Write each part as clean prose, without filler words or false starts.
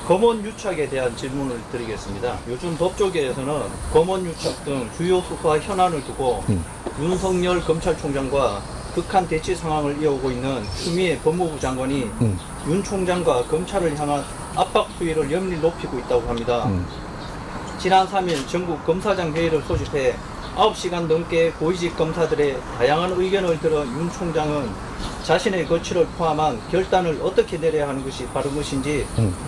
검언 유착에 대한 질문을 드리겠습니다. 요즘 법조계에서는 검언 유착 등 주요 수사 현안을 두고 윤석열 검찰총장과 극한 대치 상황을 이어오고 있는 추미애 법무부 장관이 윤 총장과 검찰을 향한 압박 수위를 연밀히 높이고 있다고 합니다. 지난 3일 전국 검사장 회의를 소집해 9시간 넘게 고위직 검사들의 다양한 의견을 들어 윤 총장은 자신의 거취를 포함한 결단을 어떻게 내려야 하는 것이 바른 것인지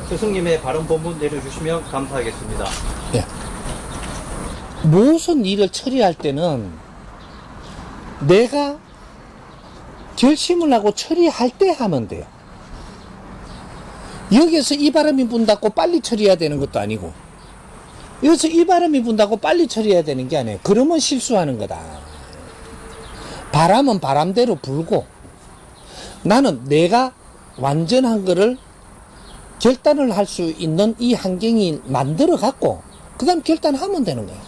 스승님의 발언 본문 내려주시면 감사하겠습니다. 예. 무슨 일을 처리할 때는 내가 결심을 하고 처리할 때 하면 돼요. 여기서 이 바람이 분다고 빨리 처리해야 되는 것도 아니고, 여기서 이 바람이 분다고 빨리 처리해야 되는 게 아니에요. 그러면 실수하는 거다. 바람은 바람대로 불고, 나는 내가 완전한 거를 결단을 할 수 있는 이 환경이 만들어 갖고 그 다음 결단하면 되는 거예요.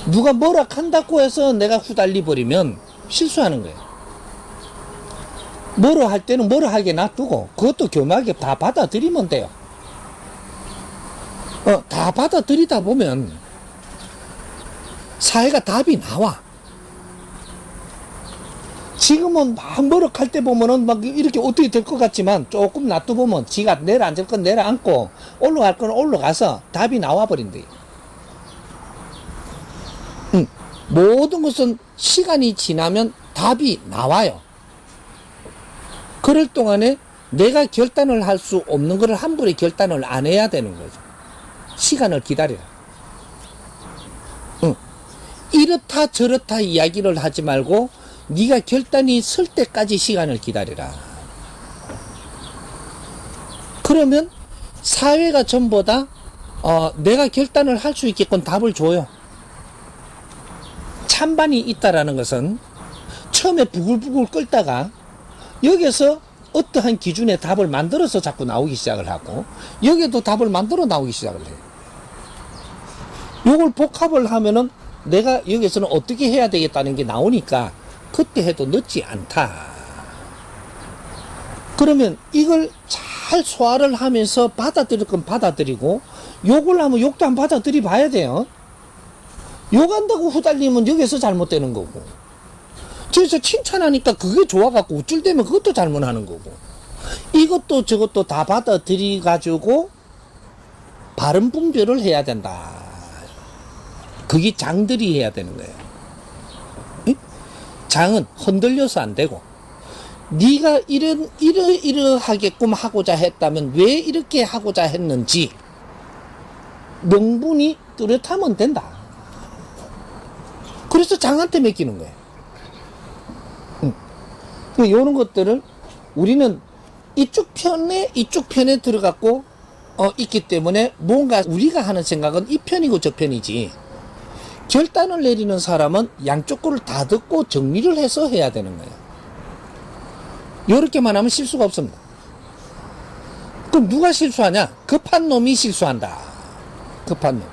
누가 뭐라 한다고 해서 내가 후달리 버리면 실수하는 거예요. 뭐라 할 때는 뭐라 하게 놔두고 그것도 교묘하게 다 받아들이면 돼요. 다 받아들이다 보면 사회가 답이 나와. 지금은 막 머럭할 때 보면은 막 이렇게 어떻게 될 것 같지만 조금 놔두보면 지가 내려앉을 건 내려앉고 올라갈 건 올라가서 답이 나와버린대. 모든 것은 시간이 지나면 답이 나와요. 그럴 동안에 내가 결단을 할 수 없는 것을 함부로 결단을 안 해야 되는 거죠. 시간을 기다려라. 이렇다 저렇다 이야기를 하지 말고 네가 결단이 설 때까지 시간을 기다려라. 그러면 사회가 전부 다 내가 결단을 할 수 있게끔 답을 줘요. 찬반이 있다라는 것은 처음에 부글부글 끓다가 여기서 어떠한 기준의 답을 만들어서 자꾸 나오기 시작을 하고 여기도 답을 만들어 나오기 시작을 해요. 요걸 복합을 하면은 내가 여기서는 어떻게 해야 되겠다는 게 나오니까 그때 해도 늦지 않다. 그러면 이걸 잘 소화를 하면서 받아들일 건 받아들이고 욕을 하면 욕도 안 받아들이 봐야 돼요. 욕한다고 후달리면 여기서 잘못되는 거고, 그래서 칭찬하니까 그게 좋아갖고 우쭐대면 그것도 잘못하는 거고, 이것도 저것도 다 받아들이 가지고 바른 분별을 해야 된다. 그게 장들이 해야 되는 거예요. 응? 장은 흔들려서 안 되고, 네가 이러하게끔 하고자 했다면 왜 이렇게 하고자 했는지 명분이 뚜렷하면 된다. 그래서 장한테 맡기는 거예요. 이런 것들을 우리는 이쪽 편에 들어갔고 있기 때문에 뭔가 우리가 하는 생각은 이 편이고 저 편이지, 결단을 내리는 사람은 양쪽 거를 다 듣고 정리를 해서 해야 되는 거예요. 이렇게만 하면 실수가 없습니다. 그럼 누가 실수하냐? 급한 놈이 실수한다. 급한 놈.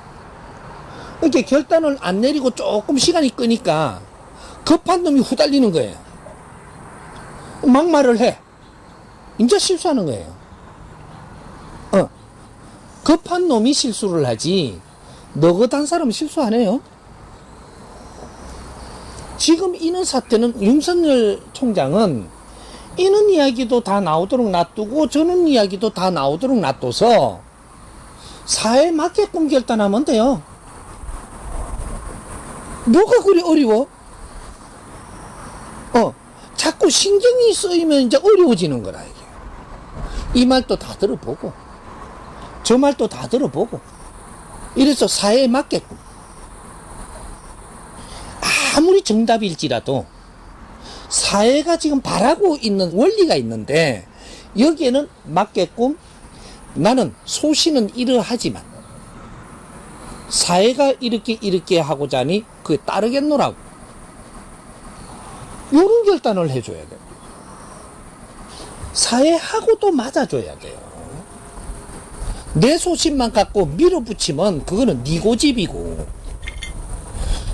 이렇게 결단을 안 내리고 조금 시간이 끄니까 급한 놈이 후달리는 거예요. 막말을 해. 이제 실수하는 거예요. 급한 놈이 실수를 하지 너긋한 사람은 실수 안 해요. 지금 이런 사태는 윤석열 총장은 이런 이야기도 다 나오도록 놔두고 저런 이야기도 다 나오도록 놔둬서 사회에 맞게끔 결단하면 돼요. 뭐가 그리 어려워? 자꾸 신경이 쓰이면 이제 어려워지는 거라, 이게. 이 말도 다 들어보고, 저 말도 다 들어보고, 이래서 사회에 맞게끔. 아무리 정답일지라도, 사회가 지금 바라고 있는 원리가 있는데, 여기에는 맞게끔 나는 소신은 이러하지만, 사회가 이렇게 하고자 하니 그게 따르겠노라고. 요런 결단을 해줘야 돼요. 사회하고도 맞아줘야 돼요. 내 소신만 갖고 밀어붙이면 그거는 네 고집이고,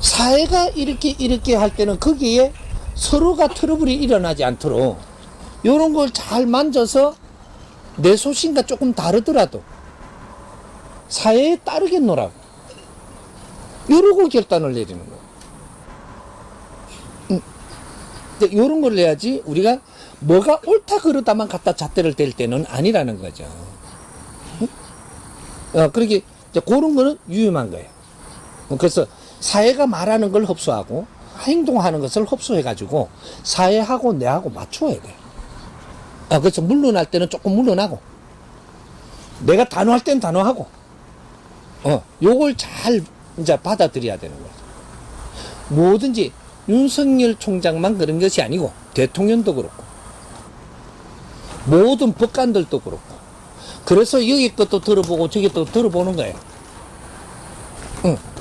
사회가 이렇게 할 때는 거기에 서로가 트러블이 일어나지 않도록 요런 걸 잘 만져서 내 소신과 조금 다르더라도 사회에 따르겠노라고 이러고 결단을 내리는 거예요. 이런 걸 내야지 우리가 뭐가 옳다 그러다만 갖다 잣대를 댈 때는 아니라는 거죠. 그렇게 이제 그런 거는 유용한 거예요. 그래서 사회가 말하는 걸 흡수하고 행동하는 것을 흡수해가지고 사회하고 내하고 맞추어야 돼요. 그래서 물러날 때는 조금 물러나고 내가 단호할 때는 단호하고 요걸 잘 이제 받아들여야 되는 거죠. 뭐든지 윤석열 총장만 그런 것이 아니고 대통령도 그렇고 모든 법관들도 그렇고 그래서 여기 것도 들어보고 저기 또 들어보는 거예요.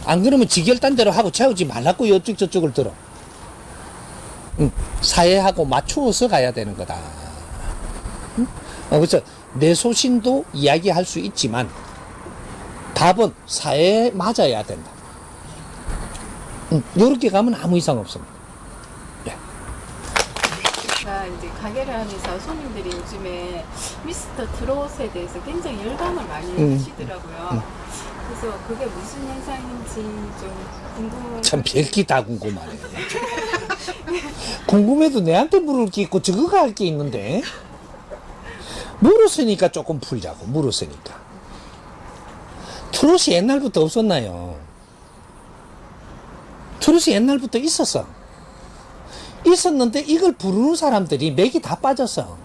안 그러면 지 결단대로 하고 채우지 말라고 이쪽 저쪽을 들어. 사회하고 맞추어서 가야 되는 거다. 그래서 내 소신도 이야기할 수 있지만 답은 사회에 맞아야 된다. 이렇게 가면 아무 이상 없습니다. 제가 이제 가게를 하면서 손님들이 요즘에 미스터 트롯에 대해서 굉장히 열광을 많이 하시더라고요. 그래서 그게 무슨 현상인지 좀 궁금해요. 참 별게 다 궁금하네. 궁금해도 내한테 물을 게 있고 저거가 할 게 있는데 물었으니까 조금 풀자고. 물었으니까 트롯이 옛날부터 없었나요? 트롯이 옛날부터 있었어. 있었는데 이걸 부르는 사람들이 맥이 다 빠졌어.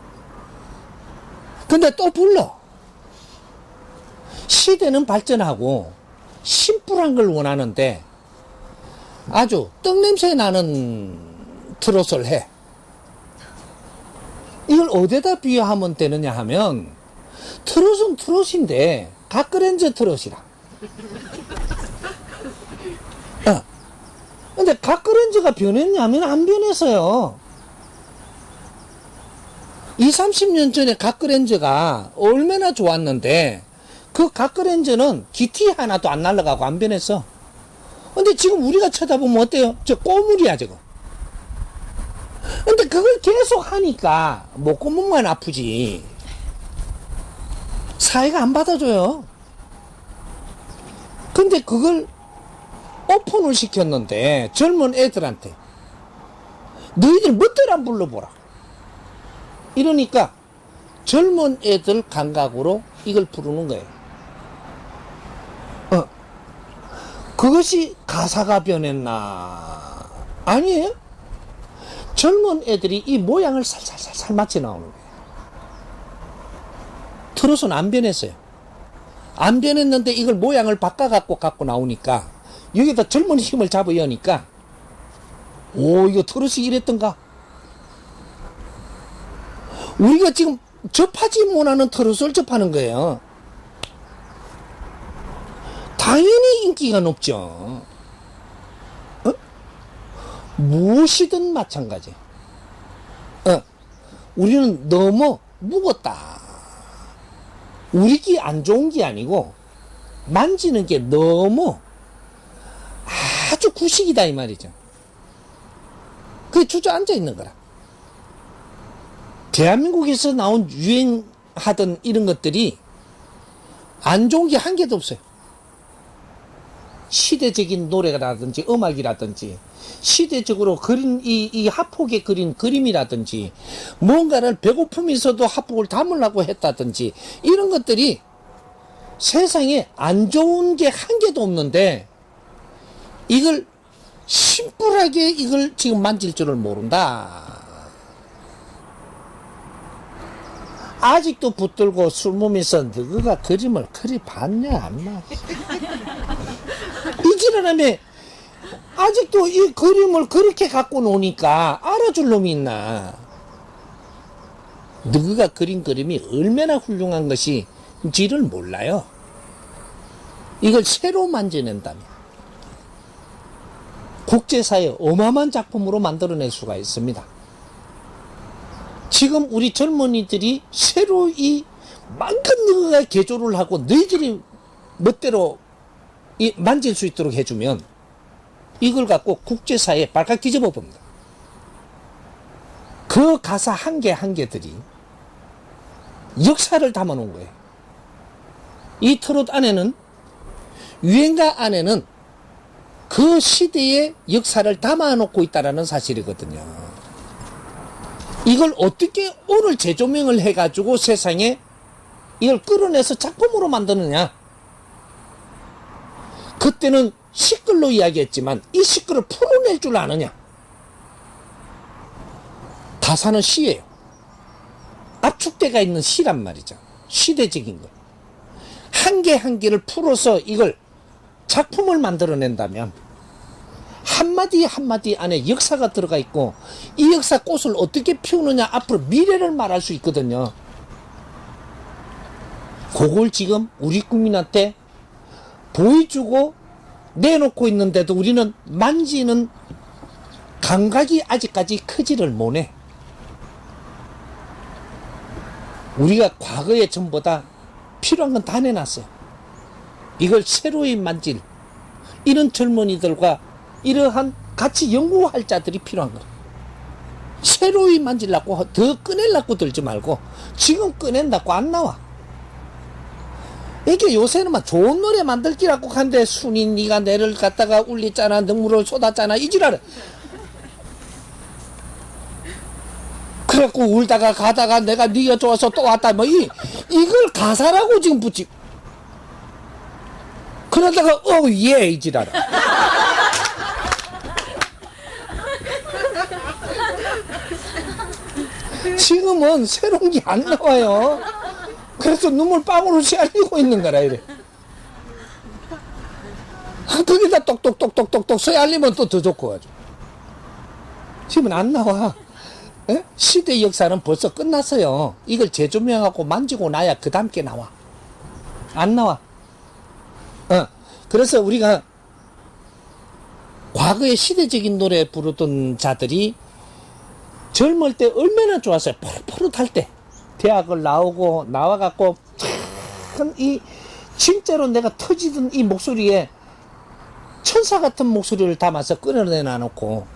근데 또 불러. 시대는 발전하고 심플한 걸 원하는데 아주 떡냄새 나는 트롯을 해. 이걸 어디다 비유하면 되느냐 하면 트롯은 트롯인데 갓그랜저 트롯이라. 근데 갓그랜저가 변했냐면 안 변했어요. 20, 30년 전에 갓그랜저가 얼마나 좋았는데 그 갓그랜저는 기티 하나도 안 날아가고 안 변했어. 근데 지금 우리가 쳐다보면 어때요? 저 꼬물이야 저거. 근데 그걸 계속 하니까 목구멍만 아프지 사회가 안 받아줘요. 근데 그걸 오픈을 시켰는데 젊은 애들한테 너희들 멋대로 안 불러보라 이러니까 젊은 애들 감각으로 이걸 부르는 거예요. 그것이 가사가 변했나? 아니에요. 젊은 애들이 이 모양을 살살살살 맞춰 나오는 거예요. 트롯은 안 변했어요. 안 변했는데 이걸 모양을 바꿔갖고 갖고 나오니까 여기다 젊은 힘을 잡아 여니까 오 이거 트롯이 이랬던가? 우리가 지금 접하지 못하는 트롯을 접하는 거예요. 당연히 인기가 높죠. 무엇이든 마찬가지. 우리는 너무 묵었다. 우리끼리 안 좋은 게 아니고 만지는 게 너무 아주 구식이다 이 말이죠. 그게 주저앉아 있는 거라. 대한민국에서 나온 유행하던 이런 것들이 안 좋은 게 한 개도 없어요. 시대적인 노래라든지 음악이라든지 시대적으로 그린 이 합폭에 그린 그림이라든지 뭔가를 배고픔에서도 합폭을 담으려고 했다든지 이런 것들이 세상에 안 좋은 게 한 개도 없는데 이걸 심플하게 이걸 지금 만질 줄을 모른다. 아직도 붙들고 술 몸에서 너가 그림을 그리 봤냐 안 봐. 이지라라며 아직도 이 그림을 그렇게 갖고 노니까 알아줄 놈이 있나. 너가 그린 그림이 얼마나 훌륭한 것인지를 몰라요. 이걸 새로 만져낸다면 국제사회 어마어마한 작품으로 만들어낼 수가 있습니다. 지금 우리 젊은이들이 새로 이 만큼 너가 개조를 하고 너희들이 멋대로 만질 수 있도록 해주면 이걸 갖고 국제사회에 발칵 뒤집어 봅니다. 그 가사 한 개 한 개들이 역사를 담아놓은 거예요. 이 트롯 안에는, 유행가 안에는 그 시대의 역사를 담아놓고 있다는 사실이거든요. 이걸 어떻게 오늘 재조명을 해가지고 세상에 이걸 끌어내서 작품으로 만드느냐. 그때는 시끌로 이야기했지만 이 시끌을 풀어낼 줄 아느냐. 가사는 시예요. 압축대가 있는 시란 말이죠. 시대적인 거. 한 개 한 개를 풀어서 이걸 작품을 만들어낸다면 한마디 한마디 안에 역사가 들어가 있고 이 역사 꽃을 어떻게 피우느냐 앞으로 미래를 말할 수 있거든요. 그걸 지금 우리 국민한테 보여주고 내놓고 있는데도 우리는 만지는 감각이 아직까지 크지를 못해. 우리가 과거에 전보다 필요한 건 다 내놨어요. 이걸 새로이 만질 이런 젊은이들과 이러한 같이 연구할 자들이 필요한 거예요. 새로이 만질라고 더 꺼내려고 들지 말고 지금 꺼낸다고 안 나와. 이게 요새는 막 좋은 노래 만들기라고 하는데 순이 네가 내를 갖다가 울렸잖아, 눈물을 쏟았잖아 이지랄. 그래갖고 울다가 가다가 내가 네가 좋아서 또 왔다 뭐 이걸 가사라고 지금 붙이. 그러다가 예 이지랄. 지금은 새로운 게 안 나와요. 그래서 눈물방울을 쐬알리고 있는 거라 이래. 거기다 똑똑똑똑똑똑 쐬알리면 또 더 좋고 가지고. 지금은 안 나와. 에? 시대 역사는 벌써 끝났어요. 이걸 재조명하고 만지고 나야 그 다음 게 나와. 안 나와. 그래서 우리가 과거에 시대적인 노래 부르던 자들이 젊을 때 얼마나 좋았어요. 푸릇푸릇할 때. 대학을 나와갖고 참 진짜로 내가 터지던 이 목소리에 천사 같은 목소리를 담아서 끌어내놔놓고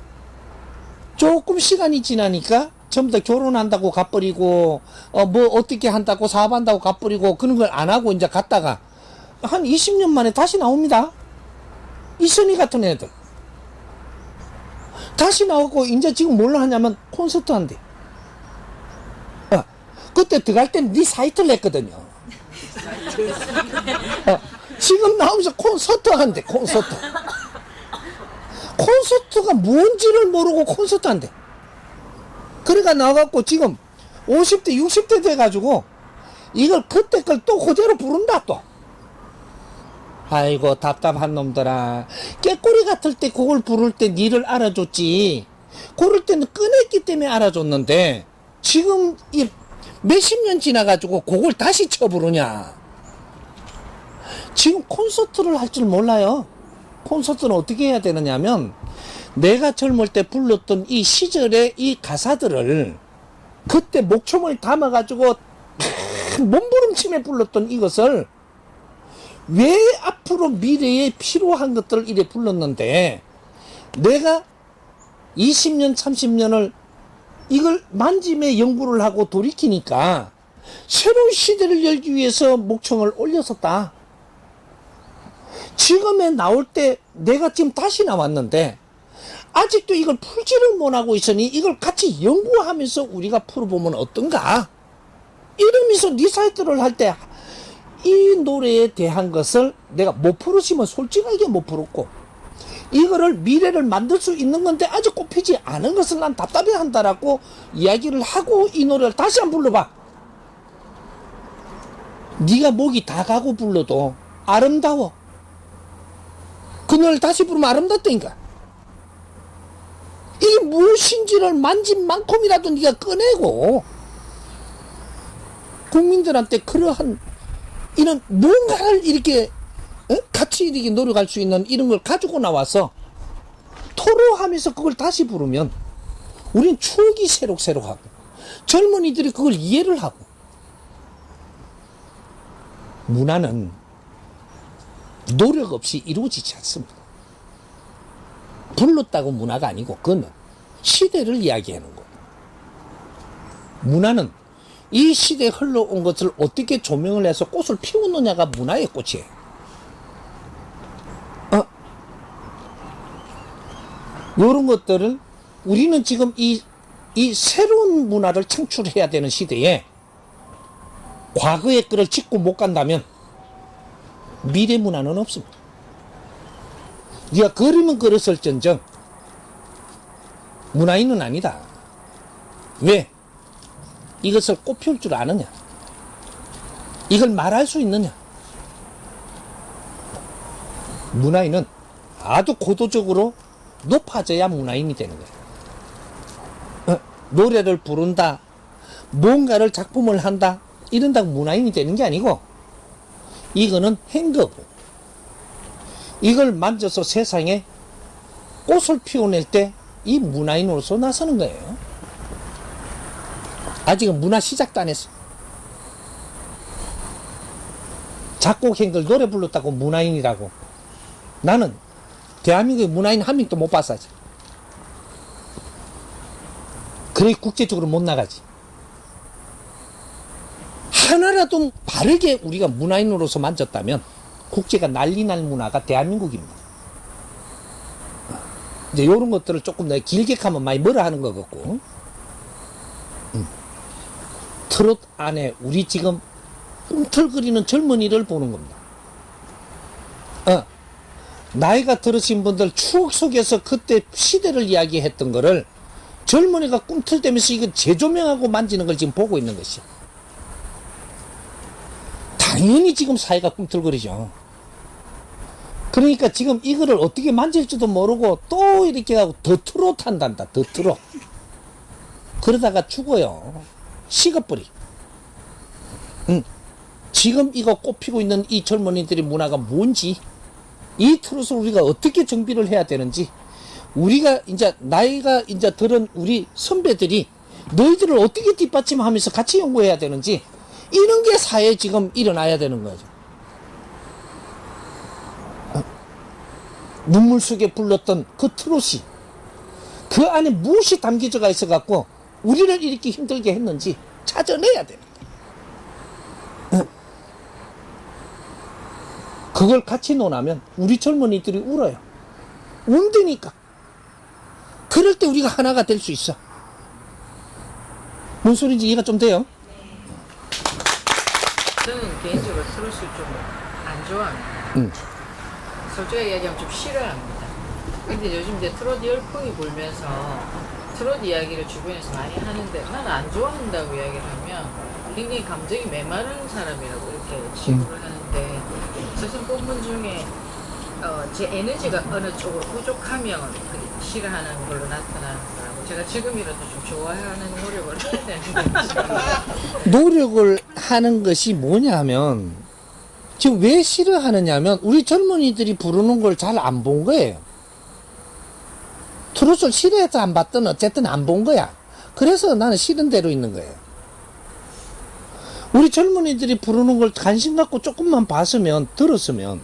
조금 시간이 지나니까 전부 다 결혼한다고 가버리고 뭐 어떻게 한다고 사업한다고 가버리고 그런 걸 안 하고 이제 갔다가 한 20년 만에 다시 나옵니다. 이선희 같은 애들 다시 나오고 이제 지금 뭘로 하냐면 콘서트 한대. 그때 들어갈 때는 네 사이트를 냈거든요. 지금 나오면서 콘서트 한대. 콘서트가 뭔지를 모르고 콘서트 한대. 그러니까 나와갖고 지금 50대 60대 돼가지고 이걸 그때 걸 또 그대로 부른다 또. 아이고 답답한 놈들아. 깨꼬리 같을 때 그걸 부를 때 니를 알아줬지. 그럴 때는 꺼냈기 때문에 알아줬는데 지금 이 몇십 년 지나가지고 그걸 다시 쳐부르냐. 지금 콘서트를 할 줄 몰라요. 콘서트는 어떻게 해야 되느냐면 내가 젊을 때 불렀던 이 시절의 이 가사들을 그때 목청을 담아가지고 몸부림치며 불렀던 이것을 왜 앞으로 미래에 필요한 것들을 이래 불렀는데 내가 20년 30년을 이걸 만짐에 연구를 하고 돌이키니까 새로운 시대를 열기 위해서 목청을 올렸었다. 지금에 나올 때 내가 지금 다시 나왔는데 아직도 이걸 풀지를 못하고 있으니 이걸 같이 연구하면서 우리가 풀어보면 어떤가? 이러면서 리사이트를 할 때 이 노래에 대한 것을 내가 못 풀으시면 솔직하게 못 풀었고 이거를 미래를 만들 수 있는 건데 아직 꼽히지 않은 것을 난 답답해 한다라고 이야기를 하고 이 노래를 다시 한번 불러봐. 네가 목이 다 가고 불러도 아름다워. 그 노래를 다시 부르면 아름답다니까. 이게 무엇인지를 만진 만큼이라도 네가 꺼내고 국민들한테 그러한 이런 뭔가를 이렇게 같이 이렇게 노력할 수 있는 이런 걸 가지고 나와서 토로하면서 그걸 다시 부르면 우린 추억이 새록새록하고 젊은이들이 그걸 이해를 하고. 문화는 노력 없이 이루어지지 않습니다. 불렀다고 문화가 아니고 그건 시대를 이야기하는 거예요. 문화는 이 시대에 흘러온 것을 어떻게 조명을 해서 꽃을 피우느냐가 문화의 꽃이에요. 이런 것들을 우리는 지금 이 새로운 문화를 창출해야 되는 시대에 과거의 끈을 짚고 못 간다면 미래 문화는 없습니다. 네가 걸으면 걸었을전정 문화인은 아니다. 왜? 이것을 꽃 피울 줄 아느냐? 이걸 말할 수 있느냐? 문화인은 아주 고도적으로 높아져야 문화인이 되는 거예요. 노래를 부른다, 뭔가를 작품을 한다, 이런다고 문화인이 되는 게 아니고, 이거는 행거고, 이걸 만져서 세상에 꽃을 피워낼 때 이 문화인으로서 나서는 거예요. 아직은 문화 시작도 안 했어. 작곡행들 노래 불렀다고 문화인이라고. 나는 대한민국의 문화인 한 명도 못 봤어. 그래 국제적으로 못 나가지. 하나라도 바르게 우리가 문화인으로서 만졌다면 국제가 난리 날 문화가 대한민국입니다. 이제 이런 것들을 조금 내가 길게 하면 많이 뭐라 하는 것 같고, 트롯 안에 우리 지금 꿈틀거리는 젊은이를 보는 겁니다. 나이가 들으신 분들 추억 속에서 그때 시대를 이야기했던 거를 젊은이가 꿈틀대면서 이거 재조명하고 만지는 걸 지금 보고 있는 것이야. 당연히 지금 사회가 꿈틀거리죠. 그러니까 지금 이거를 어떻게 만질지도 모르고 또 이렇게 하고 더 트롯 한단다. 더 트롯. 그러다가 죽어요. 식어버리. 지금 이거 꽃피고 있는 이 젊은이들의 문화가 뭔지, 이 트롯을 우리가 어떻게 정비를 해야 되는지, 우리가 이제 나이가 이제 들은 우리 선배들이 너희들을 어떻게 뒷받침하면서 같이 연구해야 되는지, 이런 게 사회에 지금 일어나야 되는 거죠. 눈물 속에 불렀던 그 트롯이 그 안에 무엇이 담겨져가 있어갖고 우리를 이렇게 힘들게 했는지 찾아내야 됩니다. 그걸 같이 논하면 우리 젊은이들이 울어요. 운다니까. 그럴 때 우리가 하나가 될 수 있어. 뭔 소리인지 이해가 좀 돼요? 저는 개인적으로 트롯을 좀 안 좋아합니다. 솔직히 얘기하면 좀 싫어합니다. 근데 요즘 이제 트롯 열풍이 불면서 트롯 이야기를 주변에서 많이 하는데, 나는 안 좋아한다고 이야기를 하면 굉장히 감정이 메마른 사람이라고 이렇게 취급을 하는데, 서신 본문 중에 제 에너지가 어느 쪽으로 부족하면 싫어하는 걸로 나타나는 거라고, 제가 지금이라도 좀 좋아하는 노력을 해야 되는데 노력을 하는 것이 뭐냐 하면, 지금 왜 싫어하느냐면 우리 젊은이들이 부르는 걸 잘 안 본 거예요. 트롯을 싫어해서 안 봤든 어쨌든 안 본 거야. 그래서 나는 싫은 대로 있는 거예요. 우리 젊은이들이 부르는 걸 관심 갖고 조금만 봤으면, 들었으면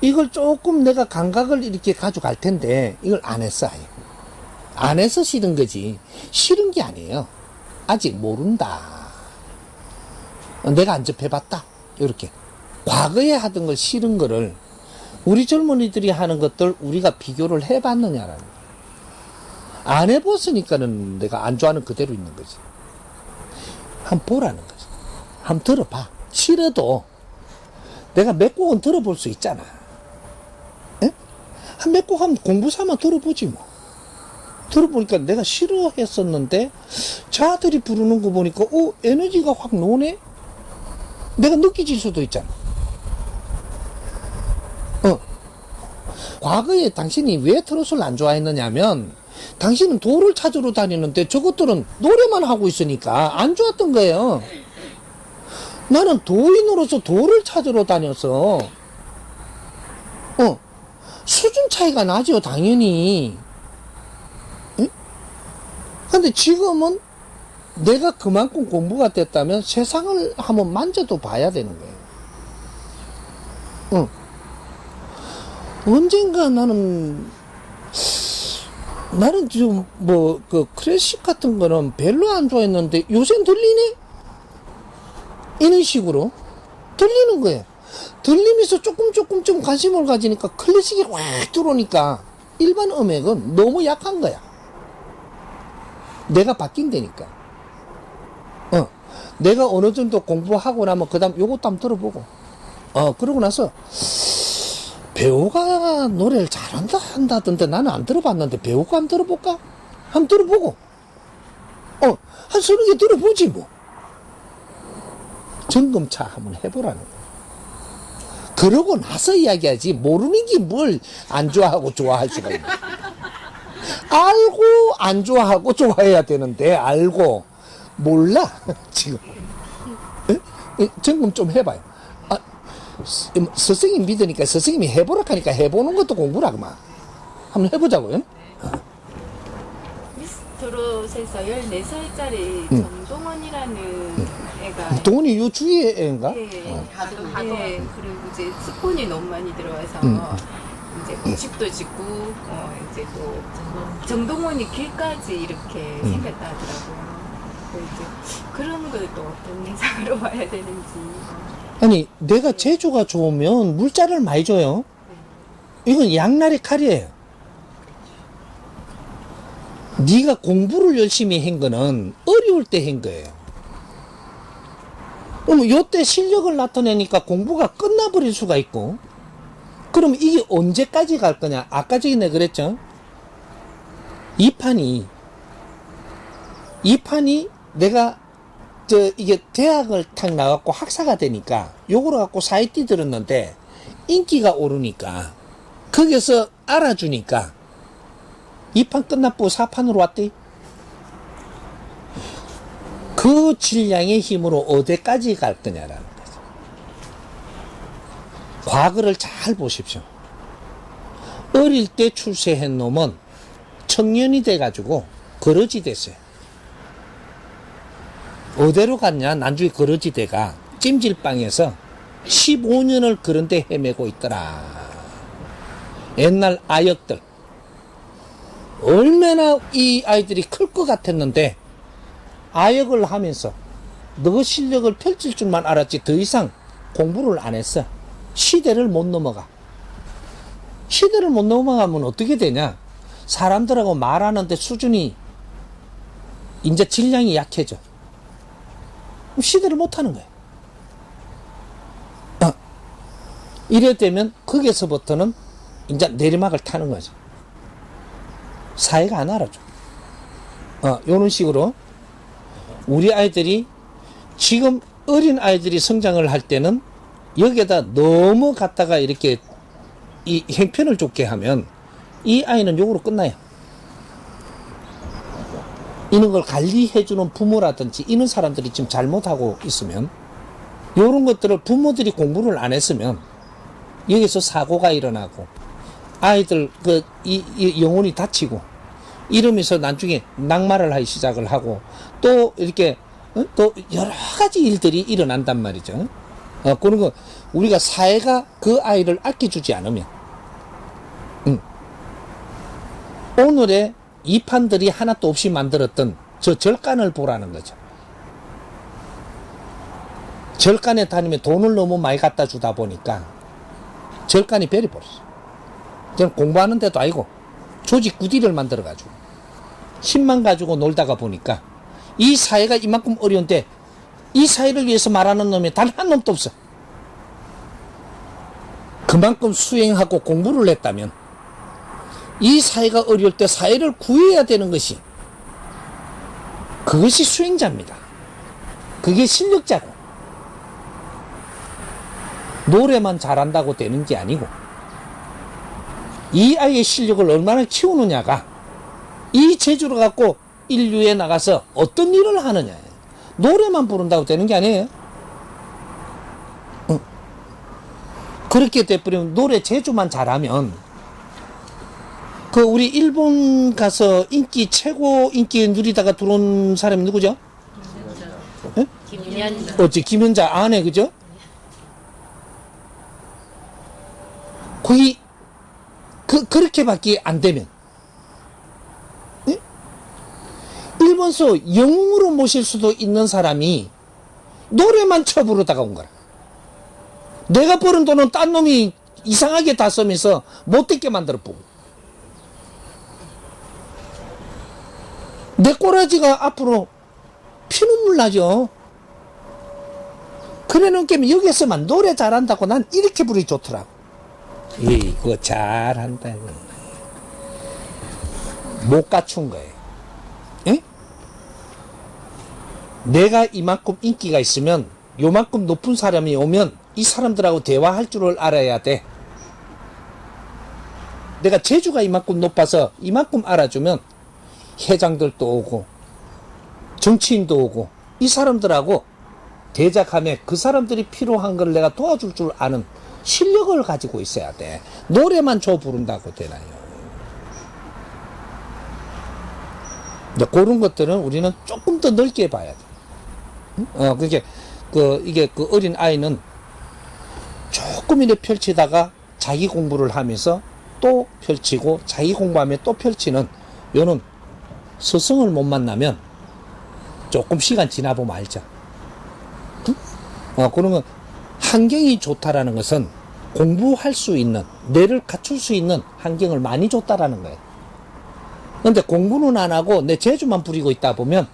이걸 조금 내가 감각을 이렇게 가져갈 텐데 이걸 안 했어. 아예. 안 해서 싫은 거지 싫은 게 아니에요. 아직 모른다. 내가 안 접해봤다. 이렇게 과거에 하던 걸 싫은 거를 우리 젊은이들이 하는 것들 우리가 비교를 해봤느냐라는 거예요. 안 해봤으니까는 내가 안 좋아하는 그대로 있는 거지. 한번 보라는 거지. 한번 들어봐. 싫어도 내가 몇 곡은 들어볼 수 있잖아. 에? 한 몇 곡 한번 공부 삼아 들어보지 뭐. 들어보니까 내가 싫어했었는데 자들이 부르는 거 보니까 에너지가 확 노네? 내가 느끼질 수도 있잖아. 과거에 당신이 왜 트롯을 안 좋아했느냐면 당신은 도를 찾으러 다니는데 저것들은 노래만 하고 있으니까 안 좋았던 거예요. 나는 도인으로서 도를 찾으러 다녀서 수준 차이가 나죠 당연히. 응? 근데 지금은 내가 그만큼 공부가 됐다면 세상을 한번 만져도 봐야 되는 거예요. 언젠가 나는 좀 그 클래식 같은 거는 별로 안 좋아했는데 요새는 들리네? 이런 식으로 들리는 거예요. 들리면서 조금 관심을 가지니까 클래식이 확 들어오니까 일반 음악은 너무 약한 거야. 내가 바뀐다니까. 내가 어느 정도 공부하고 나면 그 다음 요것도 한번 들어보고 그러고 나서 배우가 노래를 잘한다 한다던데 나는 안 들어봤는데 배우가 한번 들어볼까? 한번 들어보고 한 서너 개 들어보지 뭐. 점검차 한번 해보라는 거야. 그러고 나서 이야기하지 모르는 게 뭘 안 좋아하고 좋아할 수가 있나. 알고 안 좋아하고 좋아해야 되는데 알고 몰라 지금. 점검 좀 해봐요. 선생님 믿으니까 선생님이 해보라 하니까 해보는 것도 공부라 그만. 한번 해보자고요. 미스트롯에서 14살짜리 정동원이라는 애가 동원이 요 주위에 애인가? 예, 예, 그리고 이제 스폰이 너무 많이 들어와서 이제 뭐 집도 짓고 이제 또 정동원이 길까지 이렇게 생겼다 하더라고요. 이제 그런 걸 또 어떤 인상으로 봐야 되는지. 아니 내가 재주가 좋으면 물자를 많이 줘요. 이건 양날의 칼이에요. 네가 공부를 열심히 한 거는 어려울 때 한 거예요. 그럼 요때 실력을 나타내니까 공부가 끝나버릴 수가 있고, 그럼 이게 언제까지 갈 거냐? 아까 전에 내가 그랬죠? 이 판이 내가 이게 대학을 탁 나갔고 학사가 되니까 요거를 갖고 사이트 들었는데 인기가 오르니까 거기서 알아주니까 이 판 끝났고 4판으로 왔대. 그 질량의 힘으로 어디까지 갈 거냐라는 거죠. 과거를 잘 보십시오. 어릴 때 출세한 놈은 청년이 돼가지고 거러지 됐어요. 어디로 갔냐? 나중에 거러지 돼가 찜질방에서 15년을 그런데 헤매고 있더라. 옛날 아역들 얼마나 이 아이들이 클 것 같았는데 아역을 하면서 너 실력을 펼칠 줄만 알았지 더 이상 공부를 안 했어. 시대를 못 넘어가. 시대를 못 넘어가면 어떻게 되냐? 사람들하고 말하는데 수준이 이제 질량이 약해져. 시대를 못 하는 거예요. 이래 되면 거기에서부터는 이제 내리막을 타는 거죠. 사회가 안 알아줘. 요런 식으로 우리 아이들이 지금 어린 아이들이 성장을 할 때는 여기에다 너무 갖다가 이렇게 이 형편을 좋게 하면 이 아이는 요거로 끝나요. 이런 걸 관리해주는 부모라든지 이런 사람들이 지금 잘못하고 있으면, 요런 것들을 부모들이 공부를 안 했으면 여기서 사고가 일어나고 아이들 이 영혼이 다치고 이러면서 나중에 낙마를 하기 시작을 하고 또 이렇게 또 여러 가지 일들이 일어난단 말이죠. 그런 거 우리가 사회가 그 아이를 아껴주지 않으면 오늘의 이 판들이 하나도 없이 만들었던 저 절간을 보라는 거죠. 절간에 다니면 돈을 너무 많이 갖다 주다 보니까 절간이 베려버렸어. 저는 공부하는 데도 아니고 조직 구디를 만들어가지고 10만 가지고 놀다가 보니까 이 사회가 이만큼 어려운데 이 사회를 위해서 말하는 놈이 단 한 놈도 없어. 그만큼 수행하고 공부를 했다면 이 사회가 어려울 때 사회를 구해야 되는 것이, 그것이 수행자입니다. 그게 실력자고, 노래만 잘한다고 되는 게 아니고 이 아이의 실력을 얼마나 키우느냐가 이 재주를 갖고 인류에 나가서 어떤 일을 하느냐. 노래만 부른다고 되는 게 아니에요. 그렇게 돼버리면 노래 재주만 잘하면, 우리 일본 가서 최고 인기 누리다가 들어온 사람이 누구죠? 김연자. 김연자 아내, 그죠? 거기 그렇게밖에 안 되면 일본서 영웅으로 모실 수도 있는 사람이 노래만 쳐 부르다가 온 거라. 내가 버는 돈은 딴 놈이 이상하게 다 쓰면서 못되게 만들어 보고. 내 꼬라지가 앞으로 피눈물 나죠. 그래놓은 게임 여기서만 노래 잘한다고 난 이렇게 부르기 좋더라고. 이거 잘한다. 못 갖춘 거예요. 에? 내가 이만큼 인기가 있으면 요만큼 높은 사람이 오면 이 사람들하고 대화할 줄을 알아야 돼. 내가 재주가 이만큼 높아서 이만큼 알아주면 회장들도 오고 정치인도 오고 이 사람들하고 대작하면 그 사람들이 필요한 걸 내가 도와줄 줄 아는 실력을 가지고 있어야 돼. 노래만 줘 부른다고 되나요? 근데 그런 것들은 우리는 조금 더 넓게 봐야 돼. 이게 그 어린 아이는 조금 이렇게 펼치다가 자기 공부를 하면서 또 펼치고 자기 공부하면 또 펼치는 요는 스승을 못 만나면 조금 시간 지나보면 알죠. 그러면 환경이 좋다라는 것은 공부할 수 있는, 뇌를 갖출 수 있는 환경을 많이 줬다라는 거예요. 근데 공부는 안 하고 내 재주만 부리고 있다 보면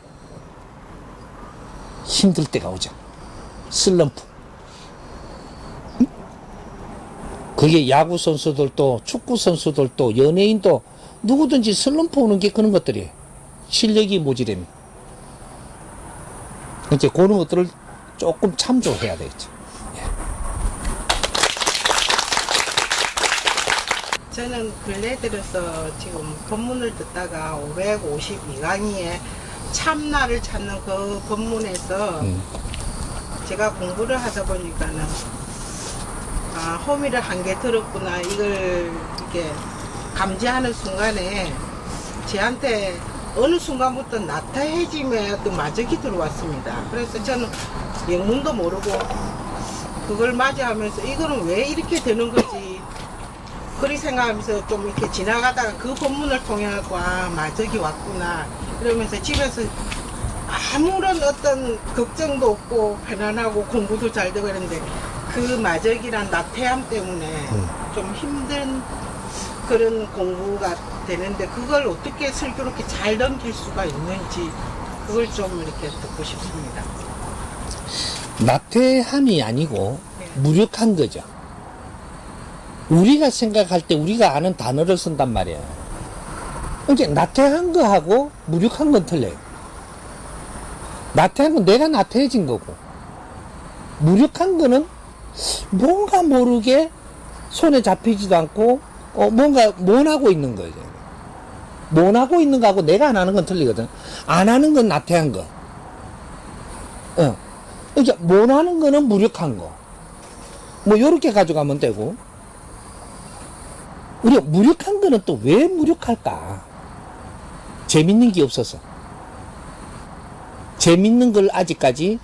힘들 때가 오죠. 슬럼프. 그게 야구 선수들도 축구 선수들도 연예인도 누구든지 슬럼프 오는 게 그런 것들이에요. 실력이 모자라면. 이제 그런 것들을 조금 참조해야 되겠죠. 저는 근래 들어서 지금 법문을 듣다가 552강의에 참나를 찾는 그 법문에서 제가 공부를 하다 보니까는 호미를 한 개 들었구나 이걸 이렇게 감지하는 순간에 저한테 어느 순간부터 나태해짐의 어떤 마적이 들어왔습니다. 그래서 저는 영문도 모르고 그걸 맞이하면서 이거는 왜 이렇게 되는 거지 그리 생각하면서 좀 이렇게 지나가다가 그 법문을 통해서 마적이 왔구나 이러면서 집에서 아무런 어떤 걱정도 없고 편안하고 공부도 잘 되고 이랬는데 그 마적이란 나태함 때문에 좀 힘든 그런 공부가 되는데 그걸 어떻게 슬기롭게 잘 넘길 수가 있는지 그걸 좀 이렇게 듣고 싶습니다. 나태함이 아니고 무력한 거죠. 우리가 생각할 때 우리가 아는 단어를 쓴단 말이에요. 그러니까 나태한 거하고 무력한 건 틀려요. 나태한 건 내가 나태해진 거고 무력한 거는 뭔가 모르게 손에 잡히지도 않고 뭔가 못하고 있는 거죠. 못하고 있는 거하고 내가 안 하는 건 틀리거든. 안 하는 건 나태한 거. 그러니까 못하는 거는 무력한 거. 뭐 요렇게 가져가면 되고 우리가 무력한 거는 또 왜 무력할까? 재밌는 게 없어서. 재밌는 걸 아직까지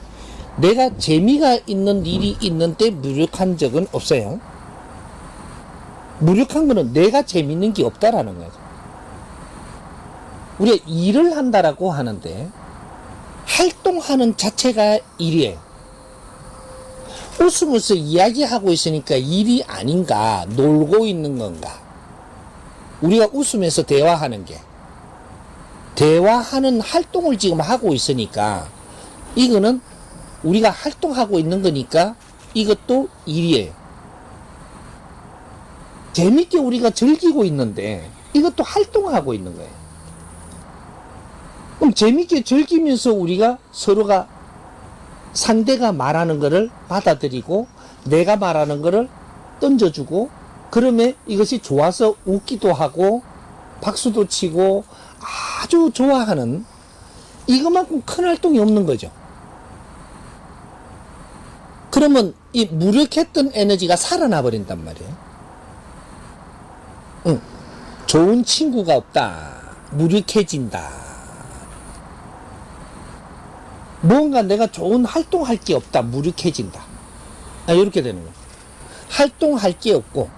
내가 재미가 있는 일이 있는데 무력한 적은 없어요. 무력한 거는 내가 재밌는 게 없다라는 거죠. 우리가 일을 한다라고 하는데 활동하는 자체가 일이에요. 웃으면서 이야기하고 있으니까 일이 아닌가, 놀고 있는 건가. 우리가 웃으면서 대화하는 게 대화하는 활동을 지금 하고 있으니까 이거는 우리가 활동하고 있는 거니까 이것도 일이에요. 재밌게 우리가 즐기고 있는데 이것도 활동하고 있는 거예요. 그럼 재밌게 즐기면서 우리가 서로가 상대가 말하는 거를 받아들이고 내가 말하는 거를 던져주고 그러면 이것이 좋아서 웃기도 하고 박수도 치고 아주 좋아하는 이것만큼 큰 활동이 없는 거죠. 그러면 이 무력했던 에너지가 살아나 버린단 말이에요. 좋은 친구가 없다. 무력해진다. 뭔가 내가 좋은 활동할 게 없다. 무력해진다. 이렇게 되는 거예요. 활동할 게 없고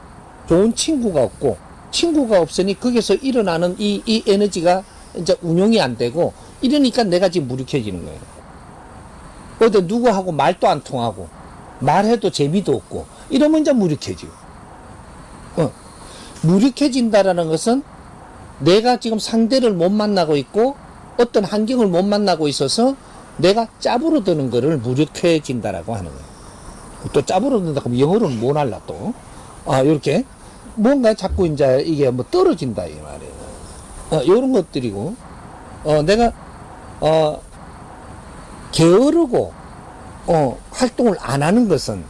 좋은 친구가 없고 친구가 없으니 거기서 일어나는 이 에너지가 이제 운용이 안 되고 이러니까 내가 지금 무력해지는 거예요. 어디 누구하고 말도 안 통하고 말해도 재미도 없고 이러면 이제 무력해지요. 무력해진다라는 것은 내가 지금 상대를 못 만나고 있고 어떤 환경을 못 만나고 있어서 내가 짜부러드는 거를 무력해진다라고 하는 거예요. 또 짜부러든다 그러면 영어로는 못 할라 또. 요렇게 뭔가 자꾸 이제 이게 뭐 떨어진다 이 말이에요. 요런 것들이고 내가 게으르고 활동을 안 하는 것은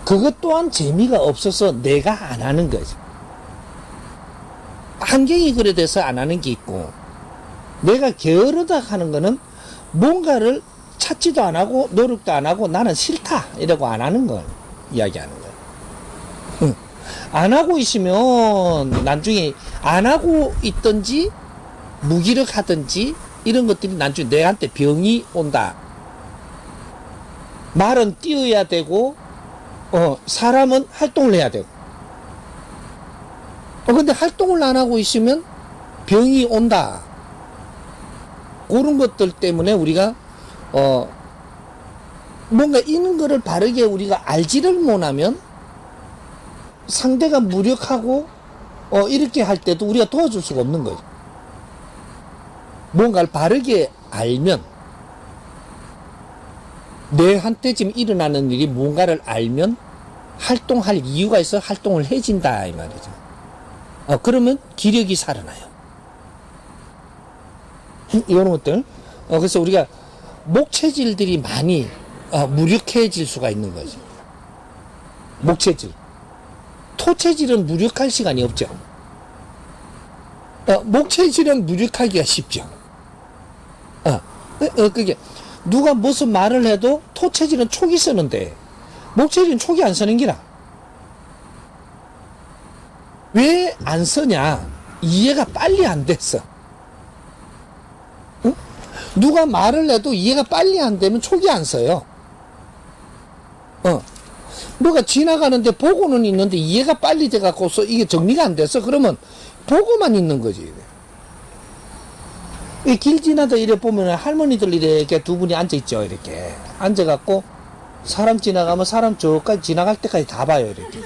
그것 또한 재미가 없어서 내가 안 하는 거지. 환경이 그래 돼서 안 하는 게 있고, 내가 게으르다 하는 거는 뭔가를 찾지도 안 하고 노력도 안 하고 나는 싫다 이러고 안 하는 걸 이야기하는 거예요. 안 하고 있으면 나중에 안 하고 있든지 무기력하든지 이런 것들이 나중에 내한테 병이 온다. 말은 뛰어야 되고 사람은 활동을 해야 되고 근데 활동을 안 하고 있으면 병이 온다. 그런 것들 때문에 우리가 뭔가 이런 거를 바르게 우리가 알지를 못하면 상대가 무력하고 이렇게 할 때도 우리가 도와줄 수가 없는 거죠. 뭔가를 바르게 알면, 내한테 지금 일어나는 일이 뭔가를 알면 활동할 이유가 있어 활동을 해진다 이 말이죠. 그러면 기력이 살아나요. 이런 것들. 그래서 우리가 목체질들이 많이 무력해질 수가 있는 거죠. 목체질. 토체질은 무력할 시간이 없죠. 목체질은 무력하기가 쉽죠. 그게 누가 무슨 말을 해도 토체질은 촉이 쓰는데 목체질은 촉이 안 쓰는 기라. 왜 안 쓰냐? 이해가 빨리 안 됐어. 응? 누가 말을 해도 이해가 빨리 안 되면 촉이 안 써요. 뭐가 지나가는데 보고는 있는데 이해가 빨리 돼갖고서 이게 정리가 안 됐어. 그러면 보고만 있는 거지. 이 길 지나다 이래 보면 할머니들 이렇게 두 분이 앉아있죠. 이렇게 앉아갖고 사람 지나가면 사람 저까지 지나갈 때까지 다 봐요. 이렇게.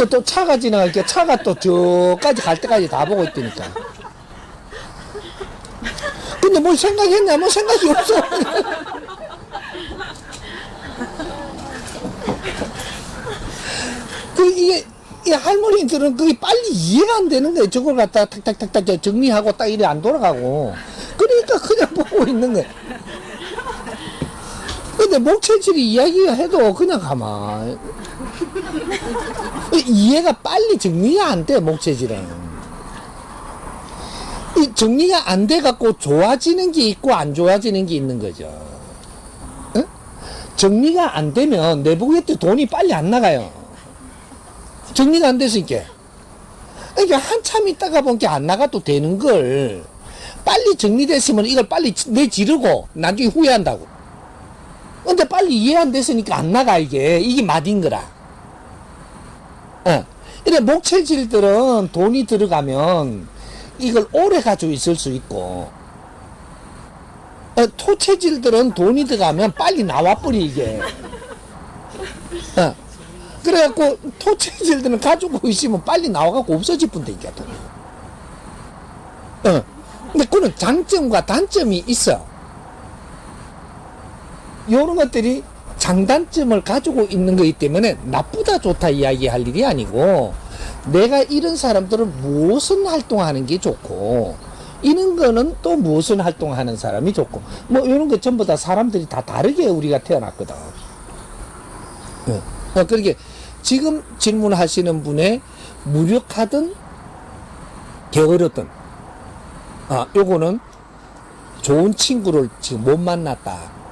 또 차가 지나갈 때 차가 또 저까지 갈 때까지 다 보고 있다니까. 근데 뭘 생각했냐? 뭐 생각이 없어. 이게 이 할머니들은 그게 빨리 이해가 안 되는 거예요. 저걸 갖다가 탁탁탁탁 정리하고 딱 이래 안 돌아가고. 그러니까 그냥 보고 있는 거예요. 근데 목체질이 이야기가 해도 그냥 가만. 이해가 빨리 정리가 안 돼, 목체질은. 이 정리가 안 돼갖고 좋아지는 게 있고 안 좋아지는 게 있는 거죠. 응? 정리가 안 되면 내 보기에 돈이 빨리 안 나가요. 정리가 안 됐으니까. 그러니까 한참 있다가 보니까 안 나가도 되는 걸 빨리 정리됐으면 이걸 빨리 내지르고 나중에 후회한다고. 근데 빨리 이해 안 됐으니까 안 나가, 이게 맛인 거라. 이래 목체질들은 돈이 들어가면 이걸 오래 가지고 있을 수 있고, 토체질들은 돈이 들어가면 빨리 나와버리, 이게. 그래갖고 토체질들은 가지고 있으면 빨리 나와갖고 없어질 뿐다니까. 근데 그런 장점과 단점이 있어. 이런 것들이 장단점을 가지고 있는 거기 때문에 나쁘다 좋다 이야기할 일이 아니고, 내가 이런 사람들은 무슨 활동하는 게 좋고 이런 거는 또 무슨 활동하는 사람이 좋고, 뭐 이런 거 전부 다 사람들이 다 다르게 우리가 태어났거든. 그렇게 지금 질문하시는 분의 무력하든 게으르든 요거는 좋은 친구를 지금 못 만났다.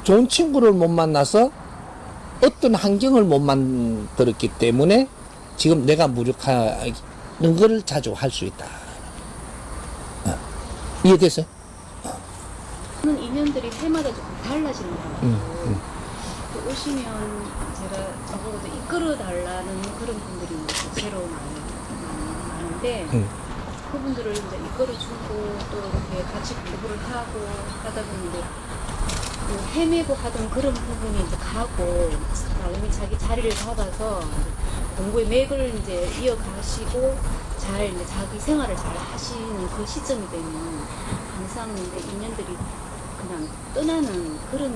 좋은 친구를 못 만나서 어떤 환경을 못 만들었기 때문에 지금 내가 무력하는 걸 자주 할 수 있다. 이해됐어요? 저는 인연들이 해마다 조금 달라지는 것 같아요. 오시면 제가 저보고도 이끌어 달라는 그런 분들이 새로 많은데 그분들을 이제 이끌어주고 또 이렇게 같이 공부를 하고 하다 보면 이제 그 헤매고 하던 그런 부분이 이제 가고 나름의 자기 자리를 잡아서 공부의 맥을 이제 이어가시고 잘 이제 자기 생활을 잘 하시는 그 시점이 되면 항상 이제 인연들이 그냥 떠나는 그런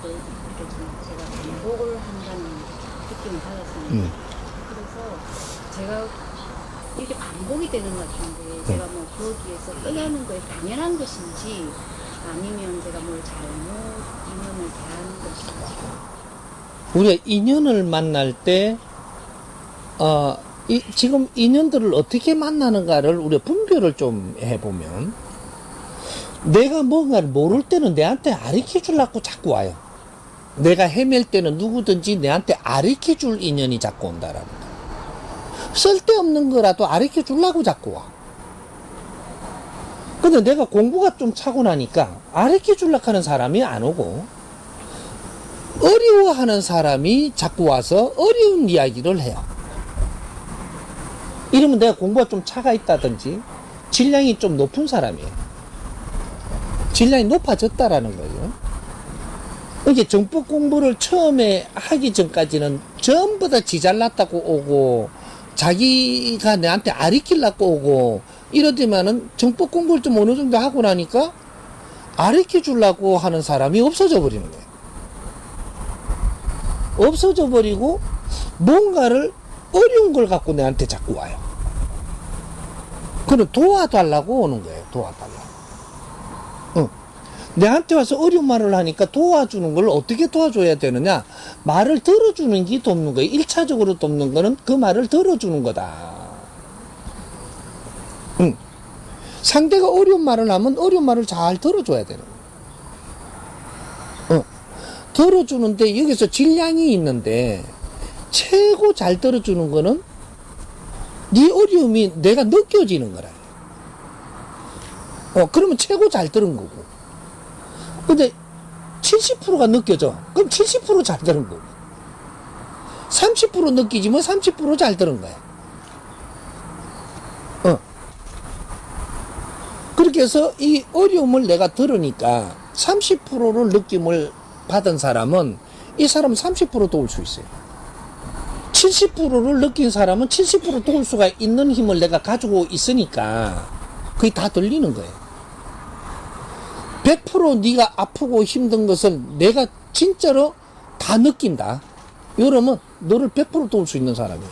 걸 이렇게 좀 제가 반복을 한다는 느낌을 받았습니다. 그래서 제가 이렇게 반복이 되는 것 같은데 제가 뭐 거기에서 떠나는 거에 당연한 것인지 아니면 제가 뭘 잘못 인연을 대하는 것인지. 우리가 인연을 만날 때 지금 인연들을 어떻게 만나는가를 우리가 분별을 좀 해보면, 내가 뭔가를 모를 때는 내한테 가르쳐 주려고 자꾸 와요. 내가 헤맬 때는 누구든지 내한테 가르쳐 줄 인연이 자꾸 온다라는 거예요. 쓸데없는 거라도 가르쳐 주려고 자꾸 와. 근데 내가 공부가 좀 차고 나니까 가르쳐 주려고 하는 사람이 안 오고, 어려워하는 사람이 자꾸 와서 어려운 이야기를 해요. 이러면 내가 공부가 좀 차가 있다든지 질량이 좀 높은 사람이에요. 질량이 높아졌다라는 거죠. 이게 정법 공부를 처음에 하기 전까지는 전부 다 지 잘났다고 오고 자기가 내한테 가르치려고 오고 이러더만은 정법 공부를 좀 어느 정도 하고 나니까 가르쳐 주려고 하는 사람이 없어져 버리는 거예요. 없어져 버리고 뭔가를 어려운 걸 갖고 내한테 자꾸 와요. 그럼 도와달라고 오는 거예요. 도와달라고. 내한테 와서 어려운 말을 하니까 도와주는 걸 어떻게 도와줘야 되느냐? 말을 들어주는 게 돕는 거예요. 1차적으로 돕는 거는 그 말을 들어주는 거다. 상대가 어려운 말을 하면 어려운 말을 잘 들어줘야 되는 거예요. 들어주는데 여기서 질량이 있는데 최고 잘 들어주는 거는 네 어려움이 내가 느껴지는 거라. 그러면 최고 잘 들은 거고. 근데 70%가 느껴져. 그럼 70% 잘 들은 거고. 30% 느끼지면 30% 잘 들은 거야. 그렇게 해서 이 어려움을 내가 들으니까 30%를 느낌을 받은 사람은 이 사람은 30% 도울 수 있어요. 70%를 느낀 사람은 70% 도울 수가 있는 힘을 내가 가지고 있으니까 그게 다 들리는 거예요. 100% 네가 아프고 힘든 것을 내가 진짜로 다 느낀다. 이러면 너를 100% 도울 수 있는 사람이에요.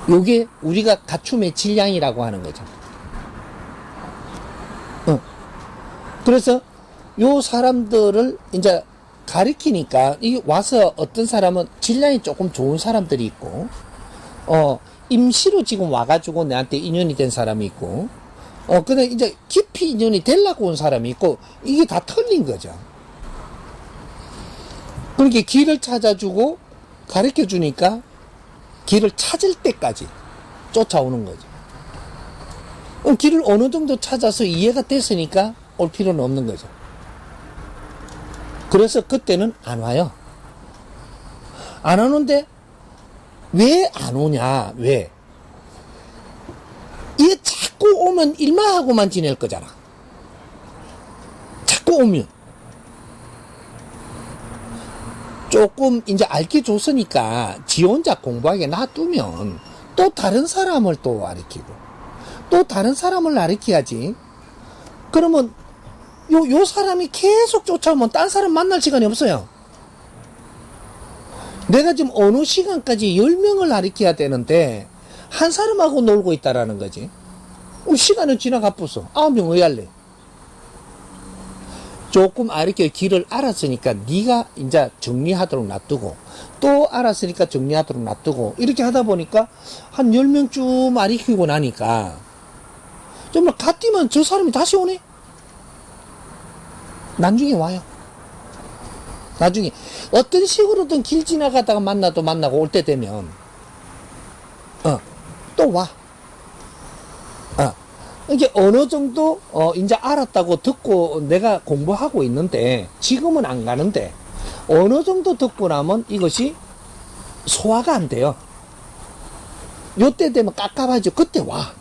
요게 우리가 갖춤의 질량이라고 하는 거죠. 그래서 요 사람들을 이제 가리키니까 이 와서 어떤 사람은 질량이 조금 좋은 사람들이 있고, 임시로 지금 와가지고 내한테 인연이 된 사람이 있고, 근데 이제 깊이 인연이 되려고 온 사람이 있고, 이게 다 틀린 거죠. 그렇게 길을 찾아주고 가르쳐 주니까 길을 찾을 때까지 쫓아오는 거죠. 길을 어느 정도 찾아서 이해가 됐으니까 올 필요는 없는 거죠. 그래서 그때는 안 와요. 안 오는데 왜 안 오냐? 왜? 이게 자꾸 오면 일만 하고만 지낼 거잖아. 자꾸 오면. 조금 이제 알게 줬으니까 지 혼자 공부하게 놔두면 또 다른 사람을 또 가르치고 또 다른 사람을 가르쳐야지. 그러면 요 사람이 계속 쫓아오면 딴 사람 만날 시간이 없어요. 내가 지금 어느 시간까지 10명을 가르쳐야 되는데 한 사람하고 놀고 있다라는 거지. 시간은 지나가 버렸어. 9명 왜 할래? 조금 이렇게 길을 알았으니까 네가 이제 정리하도록 놔두고 또 알았으니까 정리하도록 놔두고 이렇게 하다 보니까 한 10명쯤 가르치고 나니까 정말 갓디면 저 사람이 다시 오네? 나중에 와요. 나중에 어떤 식으로든 길 지나가다가 만나고 올 때 되면 또 와. 이게 어느 정도 이제 알았다고 듣고 내가 공부하고 있는데 지금은 안 가는데 어느 정도 듣고 나면 이것이 소화가 안 돼요. 요때 되면 깝깝하죠. 그때 와.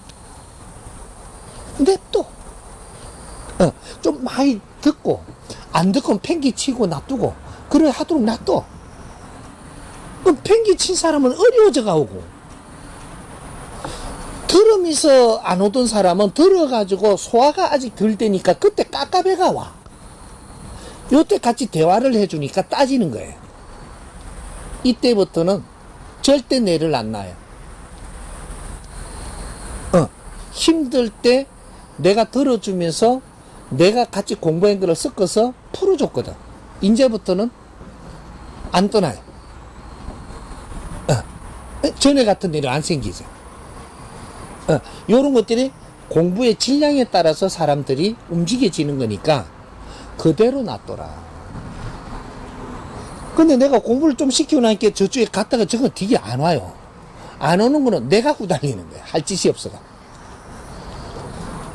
냅둬. 좀 많이 듣고 안 듣고 팽개치고 놔두고 그래 하도록 놔둬. 그럼 팽개친 사람은 어려워져 가오고 들으면서 안 오던 사람은 들어가지고 소화가 아직 덜 되니까 그때 깝깝해가 와. 요때 같이 대화를 해주니까 따지는 거예요. 이때부터는 절대 내를 안 놔요. 힘들 때 내가 들어주면서 내가 같이 공부한 거를 섞어서 풀어줬거든. 이제부터는 안 떠나요. 전에 같은 일이 안 생기죠. 요런 것들이 공부의 질량에 따라서 사람들이 움직여지는 거니까 그대로 놔둬라. 근데 내가 공부를 좀 시키고 나니까 저쪽에 갔다가 저거 되게 안 와요. 안 오는 거는 내가 후달리는 거야. 할 짓이 없어가.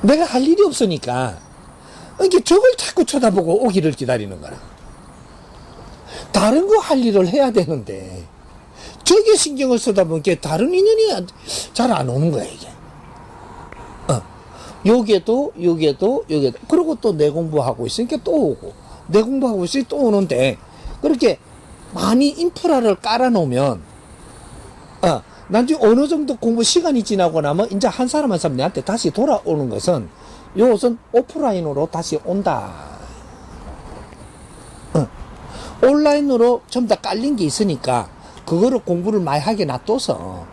내가 할 일이 없으니까 이게 저걸 자꾸 쳐다보고 오기를 기다리는 거라. 다른 거 할 일을 해야 되는데 저게 신경을 쓰다 보니까 다른 인연이 잘 안 오는 거야 이게. 요게도 그리고 또 내 공부하고 있으니까 또 오고 내 공부하고 있으니까 또 오는데 그렇게 많이 인프라를 깔아놓으면 나중에 어느 정도 공부 시간이 지나고 나면 이제 한 사람 한 사람 내한테 다시 돌아오는 것은 요것은 오프라인으로 다시 온다. 온라인으로 전부 다 깔린 게 있으니까 그거를 공부를 많이 하게 놔둬서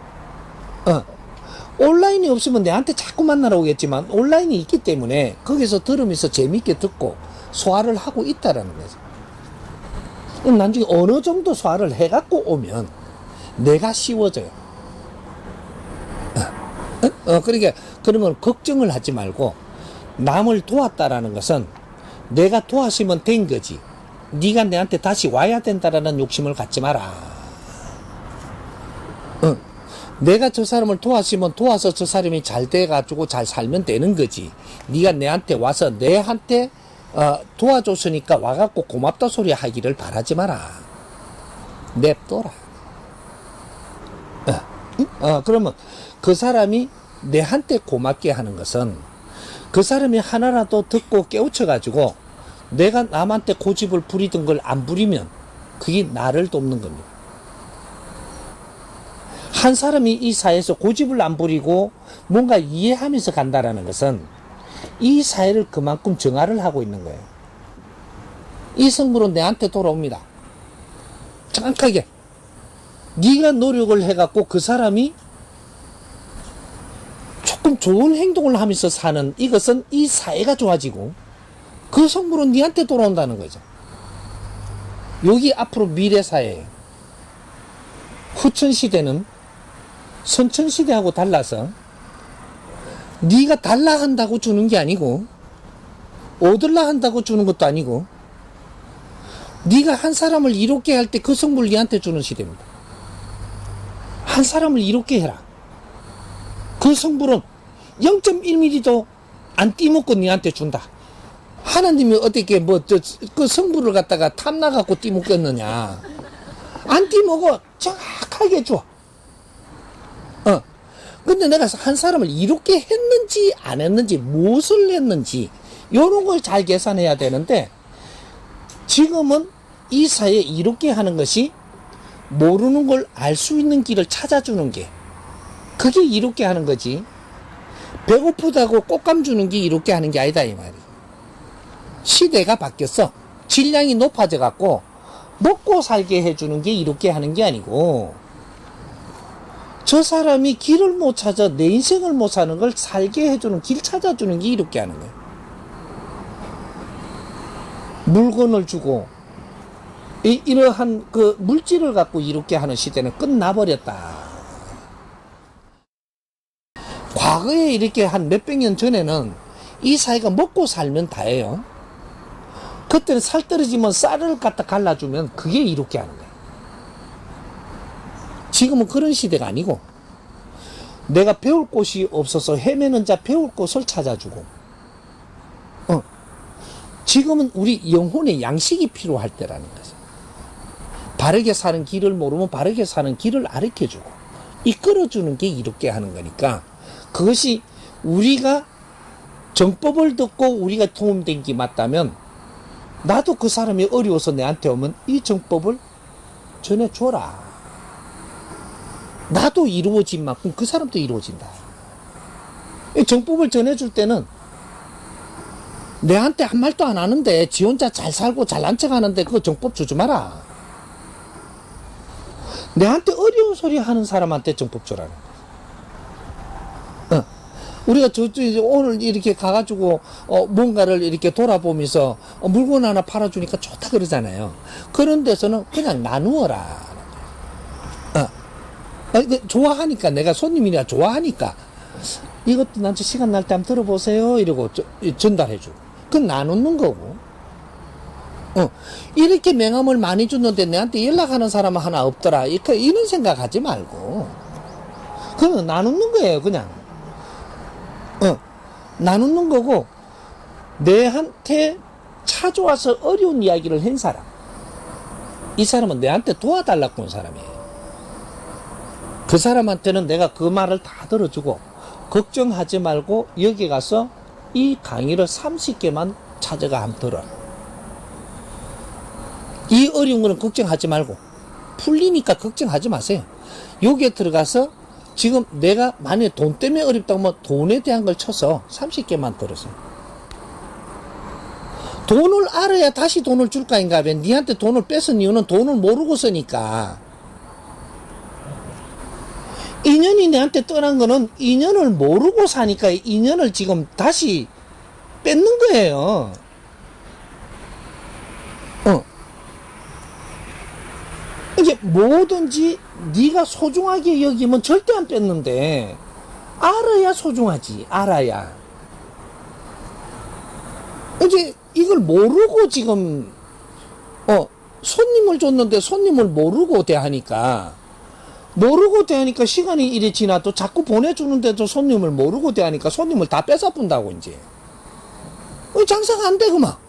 온라인이 없으면 내한테 자꾸 만나러 오겠지만 온라인이 있기 때문에 거기서 들으면서 재밌게 듣고 소화를 하고 있다라는 거죠. 그럼 나중에 어느 정도 소화를 해갖고 오면 내가 쉬워져요. 그러니까 그러면 걱정을 하지 말고 남을 도왔다라는 것은 내가 도와주면 된 거지. 네가 내한테 다시 와야 된다라는 욕심을 갖지 마라. 내가 저 사람을 도와주면 도와서 저 사람이 잘 돼가지고 잘 살면 되는 거지. 네가 내한테 와서 내한테 도와줬으니까 와갖고 고맙다 소리 하기를 바라지 마라. 냅둬라. 그러면 그 사람이 내한테 고맙게 하는 것은 그 사람이 하나라도 듣고 깨우쳐가지고 내가 남한테 고집을 부리던 걸 안 부리면 그게 나를 돕는 겁니다. 한 사람이 이 사회에서 고집을 안 부리고 뭔가 이해하면서 간다라는 것은 이 사회를 그만큼 정화를 하고 있는 거예요. 이 성분은 내한테 돌아옵니다. 정확하게 네가 노력을 해갖고 그 사람이 조금 좋은 행동을 하면서 사는 이것은 이 사회가 좋아지고 그 성분은 네한테 돌아온다는 거죠. 여기 앞으로 미래 사회예요. 후천시대는 선천시대하고 달라서 네가 달라 한다고 주는 게 아니고 얻으려 한다고 주는 것도 아니고 네가 한 사람을 이롭게 할 때 그 성분을 네한테 주는 시대입니다. 한 사람을 이롭게 해라. 그 성분은 0.1mm도 안 띠먹고 네한테 준다. 하나님이 어떻게 그 성분을 갖다가 탐나갖고 띠먹겠느냐. 안 띠먹어. 정확하게 줘. 근데 내가 한 사람을 이롭게 했는지 안 했는지 무엇을 했는지 요런 걸 잘 계산해야 되는데 지금은 이 사회에 이롭게 하는 것이 모르는 걸 알 수 있는 길을 찾아주는 게 그게 이롭게 하는 거지 배고프다고 꽃감 주는 게 이롭게 하는 게 아니다 이 말이. 시대가 바뀌었어. 질량이 높아져 갖고 먹고 살게 해주는 게 이롭게 하는 게 아니고 저 사람이 길을 못 찾아 내 인생을 못 사는 걸 살게 해주는 길 찾아주는 게 이롭게 하는 거예요. 물건을 주고 이러한 그 물질을 갖고 이롭게 하는 시대는 끝나버렸다. 과거에 이렇게 한 몇백 년 전에는 이 사회가 먹고 살면 다예요. 그때는 살 떨어지면 쌀을 갖다 갈라주면 그게 이롭게 하는 거예요. 지금은 그런 시대가 아니고 내가 배울 곳이 없어서 헤매는 자 배울 곳을 찾아주고 지금은 우리 영혼의 양식이 필요할 때라는 거죠. 바르게 사는 길을 모르면 바르게 사는 길을 가르쳐주고 이끌어주는 게 이롭게 하는 거니까 그것이 우리가 정법을 듣고 우리가 도움된 게 맞다면 나도 그 사람이 어려워서 내한테 오면 이 정법을 전해줘라. 나도 이루어진 만큼 그 사람도 이루어진다. 이 정법을 전해줄 때는 내한테 한 말도 안 하는데 지 혼자 잘 살고 잘난 척 하는데 그거 정법 주지 마라. 내한테 어려운 소리 하는 사람한테 정법 주라는 거야. 우리가 오늘 이렇게 가가지고 뭔가를 이렇게 돌아보면서 물건 하나 팔아주니까 좋다 그러잖아요. 그런 데서는 그냥 나누어라. 좋아하니까, 내가 손님이라 좋아하니까 이것도 나한테 시간 날 때 한번 들어보세요 이러고 전달해주고 그건 나누는 거고. 이렇게 명함을 많이 줬는데 내한테 연락하는 사람은 하나 없더라 이런 생각하지 말고 그건 나누는 거예요. 그냥 나누는 거고, 내한테 찾아와서 어려운 이야기를 한 사람, 이 사람은 내한테 도와달라고 온 사람이에요. 그 사람한테는 내가 그 말을 다 들어주고 걱정하지 말고 여기 가서 이 강의를 30개만 찾아가 한번 들어라. 이 어려운 거는 걱정하지 말고 풀리니까 걱정하지 마세요. 여기에 들어가서 지금 내가 만약에 돈 때문에 어렵다고 하면 돈에 대한 걸 쳐서 30개만 들으세요. 돈을 알아야 다시 돈을 줄까 인가 하면 니한테 돈을 뺏은 이유는 돈을 모르고 쓰니까. 인연이 내한테 떠난 거는 인연을 모르고 사니까 인연을 지금 다시 뺏는 거예요. 이제 뭐든지 네가 소중하게 여기면 절대 안 뺏는데 알아야 소중하지. 알아야. 이제 이걸 모르고 지금 손님을 줬는데 손님을 모르고 대하니까 시간이 이래 지나도 자꾸 보내주는데도 손님을 모르고 대하니까 손님을 다 뺏어본다고 이제. 장사가 안 되구만.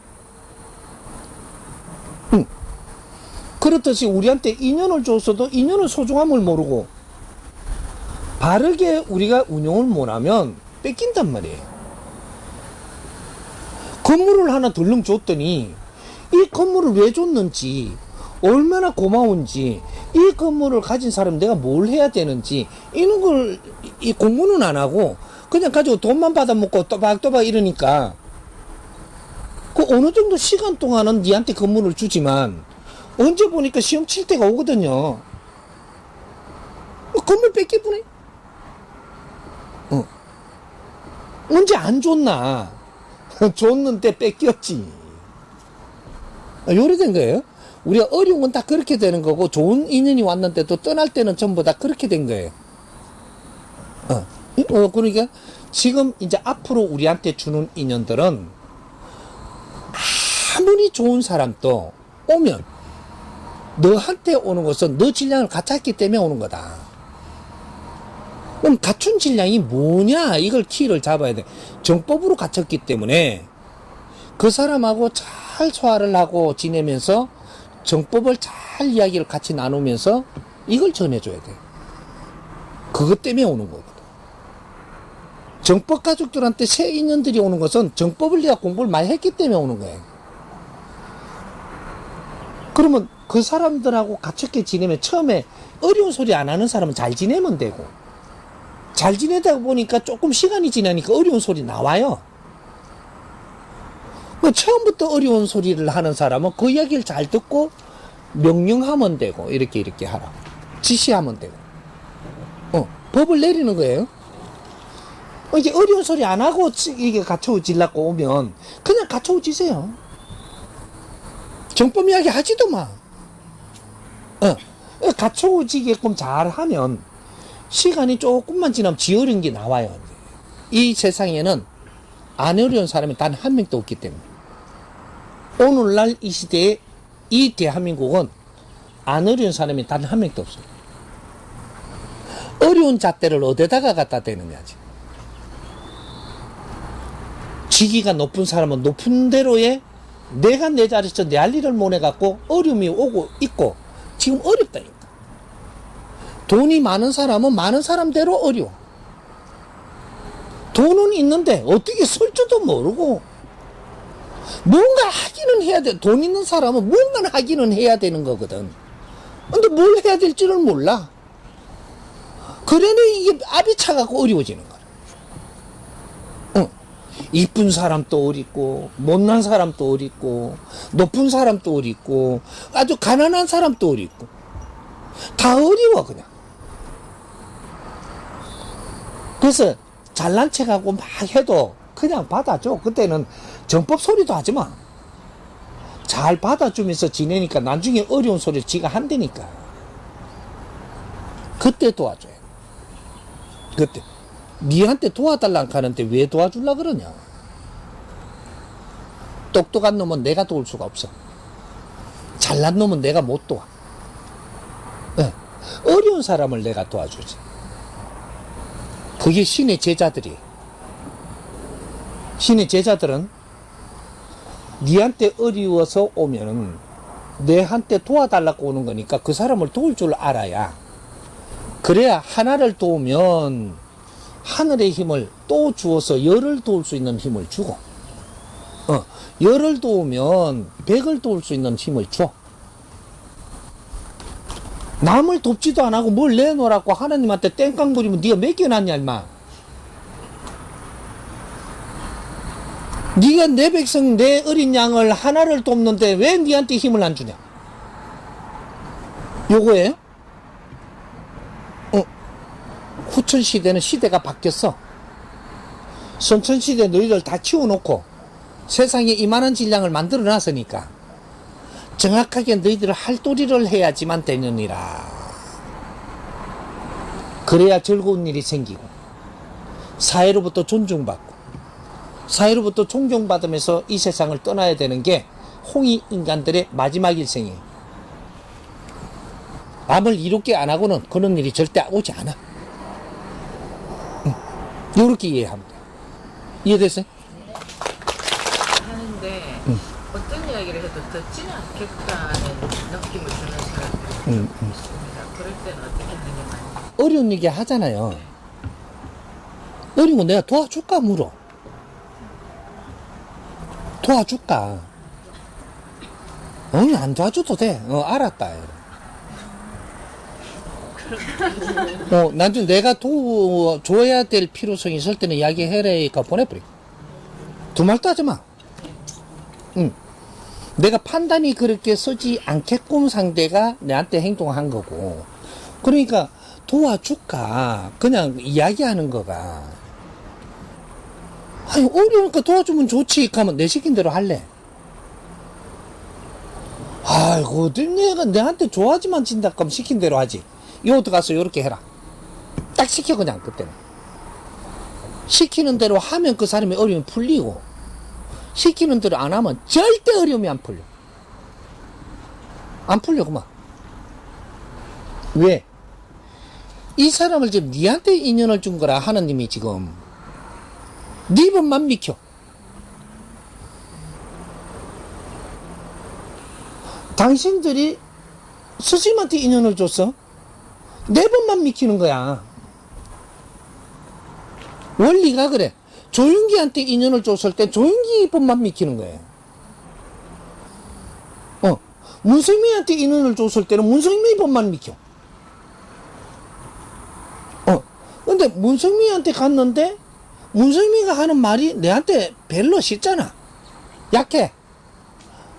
그렇듯이 우리한테 인연을 줬어도 인연의 소중함을 모르고 바르게 우리가 운용을 못하면 뺏긴단 말이에요. 건물을 하나 덜렁 줬더니 이 건물을 왜 줬는지, 얼마나 고마운지, 이 건물을 가진 사람 내가 뭘 해야 되는지 이런 걸 이 공부는 안 하고 그냥 가지고 돈만 받아먹고 또박또박 이러니까 그 어느 정도 시간 동안은 니한테 건물을 주지만 언제 보니까 시험 칠 때가 오거든요. 건물 뺏기쁘네. 언제 안 줬나? 줬는데 뺏겼지. 요래 된 거예요. 우리가 어려운 건 다 그렇게 되는 거고, 좋은 인연이 왔는데도 떠날 때는 전부 다 그렇게 된 거예요. 그러니까 지금 이제 앞으로 우리한테 주는 인연들은 아무리 좋은 사람도 오면 너한테 오는 것은 너 질량을 갖췄기 때문에 오는 거다. 그럼 갖춘 질량이 뭐냐? 이걸 키를 잡아야 돼. 정법으로 갖췄기 때문에 그 사람하고 잘 소화를 하고 지내면서 정법을 잘 이야기를 같이 나누면서 이걸 전해줘야 돼. 그것 때문에 오는 거거든. 정법 가족들한테 새 인연들이 오는 것은 정법을 내가 공부를 많이 했기 때문에 오는 거예요. 그러면 그 사람들하고 가깝게 지내면 처음에 어려운 소리 안 하는 사람은 잘 지내면 되고, 잘 지내다 보니까 조금 시간이 지나니까 어려운 소리 나와요. 처음부터 어려운 소리를 하는 사람은 그 이야기를 잘 듣고 명령하면 되고, 이렇게 하라. 지시하면 되고. 법을 내리는 거예요. 이제 어려운 소리 안 하고 이게 갖춰지려고 오면 그냥 갖춰지세요. 정법 이야기 하지도 마. 갖춰지게끔 잘 하면 시간이 조금만 지나면 지어린 게 나와요. 이 세상에는 안 어려운 사람이 단 한 명도 없기 때문에. 오늘날 이 시대에 이 대한민국은 안 어려운 사람이 단 한 명도 없어요. 어려운 잣대를 어디다가 갖다 대느냐지. 직위가 높은 사람은 높은 대로에 내가 내 자리에서 내 할 일을 못 해갖고 어려움이 오고 있고 지금 어렵다니까. 돈이 많은 사람은 많은 사람대로 어려워. 돈은 있는데 어떻게 쓸 줄도 모르고 뭔가 하기는 해야 돼. 돈 있는 사람은 뭔가 하기는 해야 되는 거거든. 근데 뭘 해야 될지를 몰라. 그러니 이게 압이 차갖고 어려워지는 거야. 이쁜 사람도 어렵고 못난 사람도 어렵고 높은 사람도 어렵고 아주 가난한 사람도 어렵고 다 어려워 그냥. 그래서 잘난 척하고 막 해도 그냥 받아줘. 그때는 정법 소리도 하지 마. 잘 받아주면서 지내니까 나중에 어려운 소리를 지가 한다니까. 그때 도와줘야 돼. 그때 니한테 도와달라고 하는데 왜 도와주려고 그러냐. 똑똑한 놈은 내가 도울 수가 없어. 잘난 놈은 내가 못 도와. 네. 어려운 사람을 내가 도와주지. 그게 신의 제자들이. 신의 제자들은 니한테 어려워서 오면은 내한테 도와달라고 오는 거니까 그 사람을 도울 줄 알아야, 그래야 하나를 도우면 하늘의 힘을 또 주어서 열을 도울 수 있는 힘을 주고, 열을 도우면 백을 도울 수 있는 힘을 줘. 남을 돕지도 안 하고 뭘 내놓으라고 하나님한테 땡깡 부리면 네가 맡겨놨냐 임마. 네가 내 백성 내 어린 양을 하나를 돕는데 왜 네한테 힘을 안 주냐. 요거예요? 후천시대는 시대가 바뀌었어. 선천시대 너희들 다 치워놓고 세상에 이만한 질량을 만들어 놨으니까 정확하게 너희들 할도리를 해야지만 되느니라. 그래야 즐거운 일이 생기고 사회로부터 존중받고 사회로부터 존경받으면서 이 세상을 떠나야 되는 게 홍이 인간들의 마지막 일생이에요. 남을 이롭게 안 하고는 그런 일이 절대 오지 않아. 이렇게 이해하면 돼요. 이해됐어요? 하는데 어떤 이야기를 해도 듣지는 않겠다는 느낌을 주는 사람들이 있습니다. 그럴 때는 어떻게 하는 게 맞나요? 어려운 얘기 하잖아요. 어려운 거 내가 도와줄까 물어. 도와줄까? 안 도와줘도 돼. 알았다. 나중에 내가 도와줘야 될 필요성이 있을 때는 이야기해라니까 보내버려. 두 말도 하지 마. 내가 판단이 그렇게 서지 않게끔 상대가 내한테 행동한 거고, 그러니까 도와줄까 그냥 이야기하는 거가, 아니 어려우니까 도와주면 좋지 하면 내 시킨 대로 할래. 아이고 내가 내한테 좋아하지만 진다 그럼 시킨 대로 하지. 요도 가서 요렇게 해라 딱 시켜. 그냥 그때는 시키는 대로 하면 그 사람이 어려움이 풀리고, 시키는 대로 안 하면 절대 어려움이 안 풀려. 안 풀려 그만. 왜? 이 사람을 지금 니한테 인연을 준 거라. 하나님이 지금 네 법만 믿혀. 당신들이 스님한테 인연을 줬어. 내 법만 믿히는 거야. 원리가 그래. 조윤기한테 인연을 줬을 때 조윤기 법만 믿히는 거예요. 문성민한테 인연을 줬을 때는 문성민 법만 믿혀. 근데 문성민한테 갔는데 문성민이가 하는 말이 내한테 별로 싫잖아. 약해.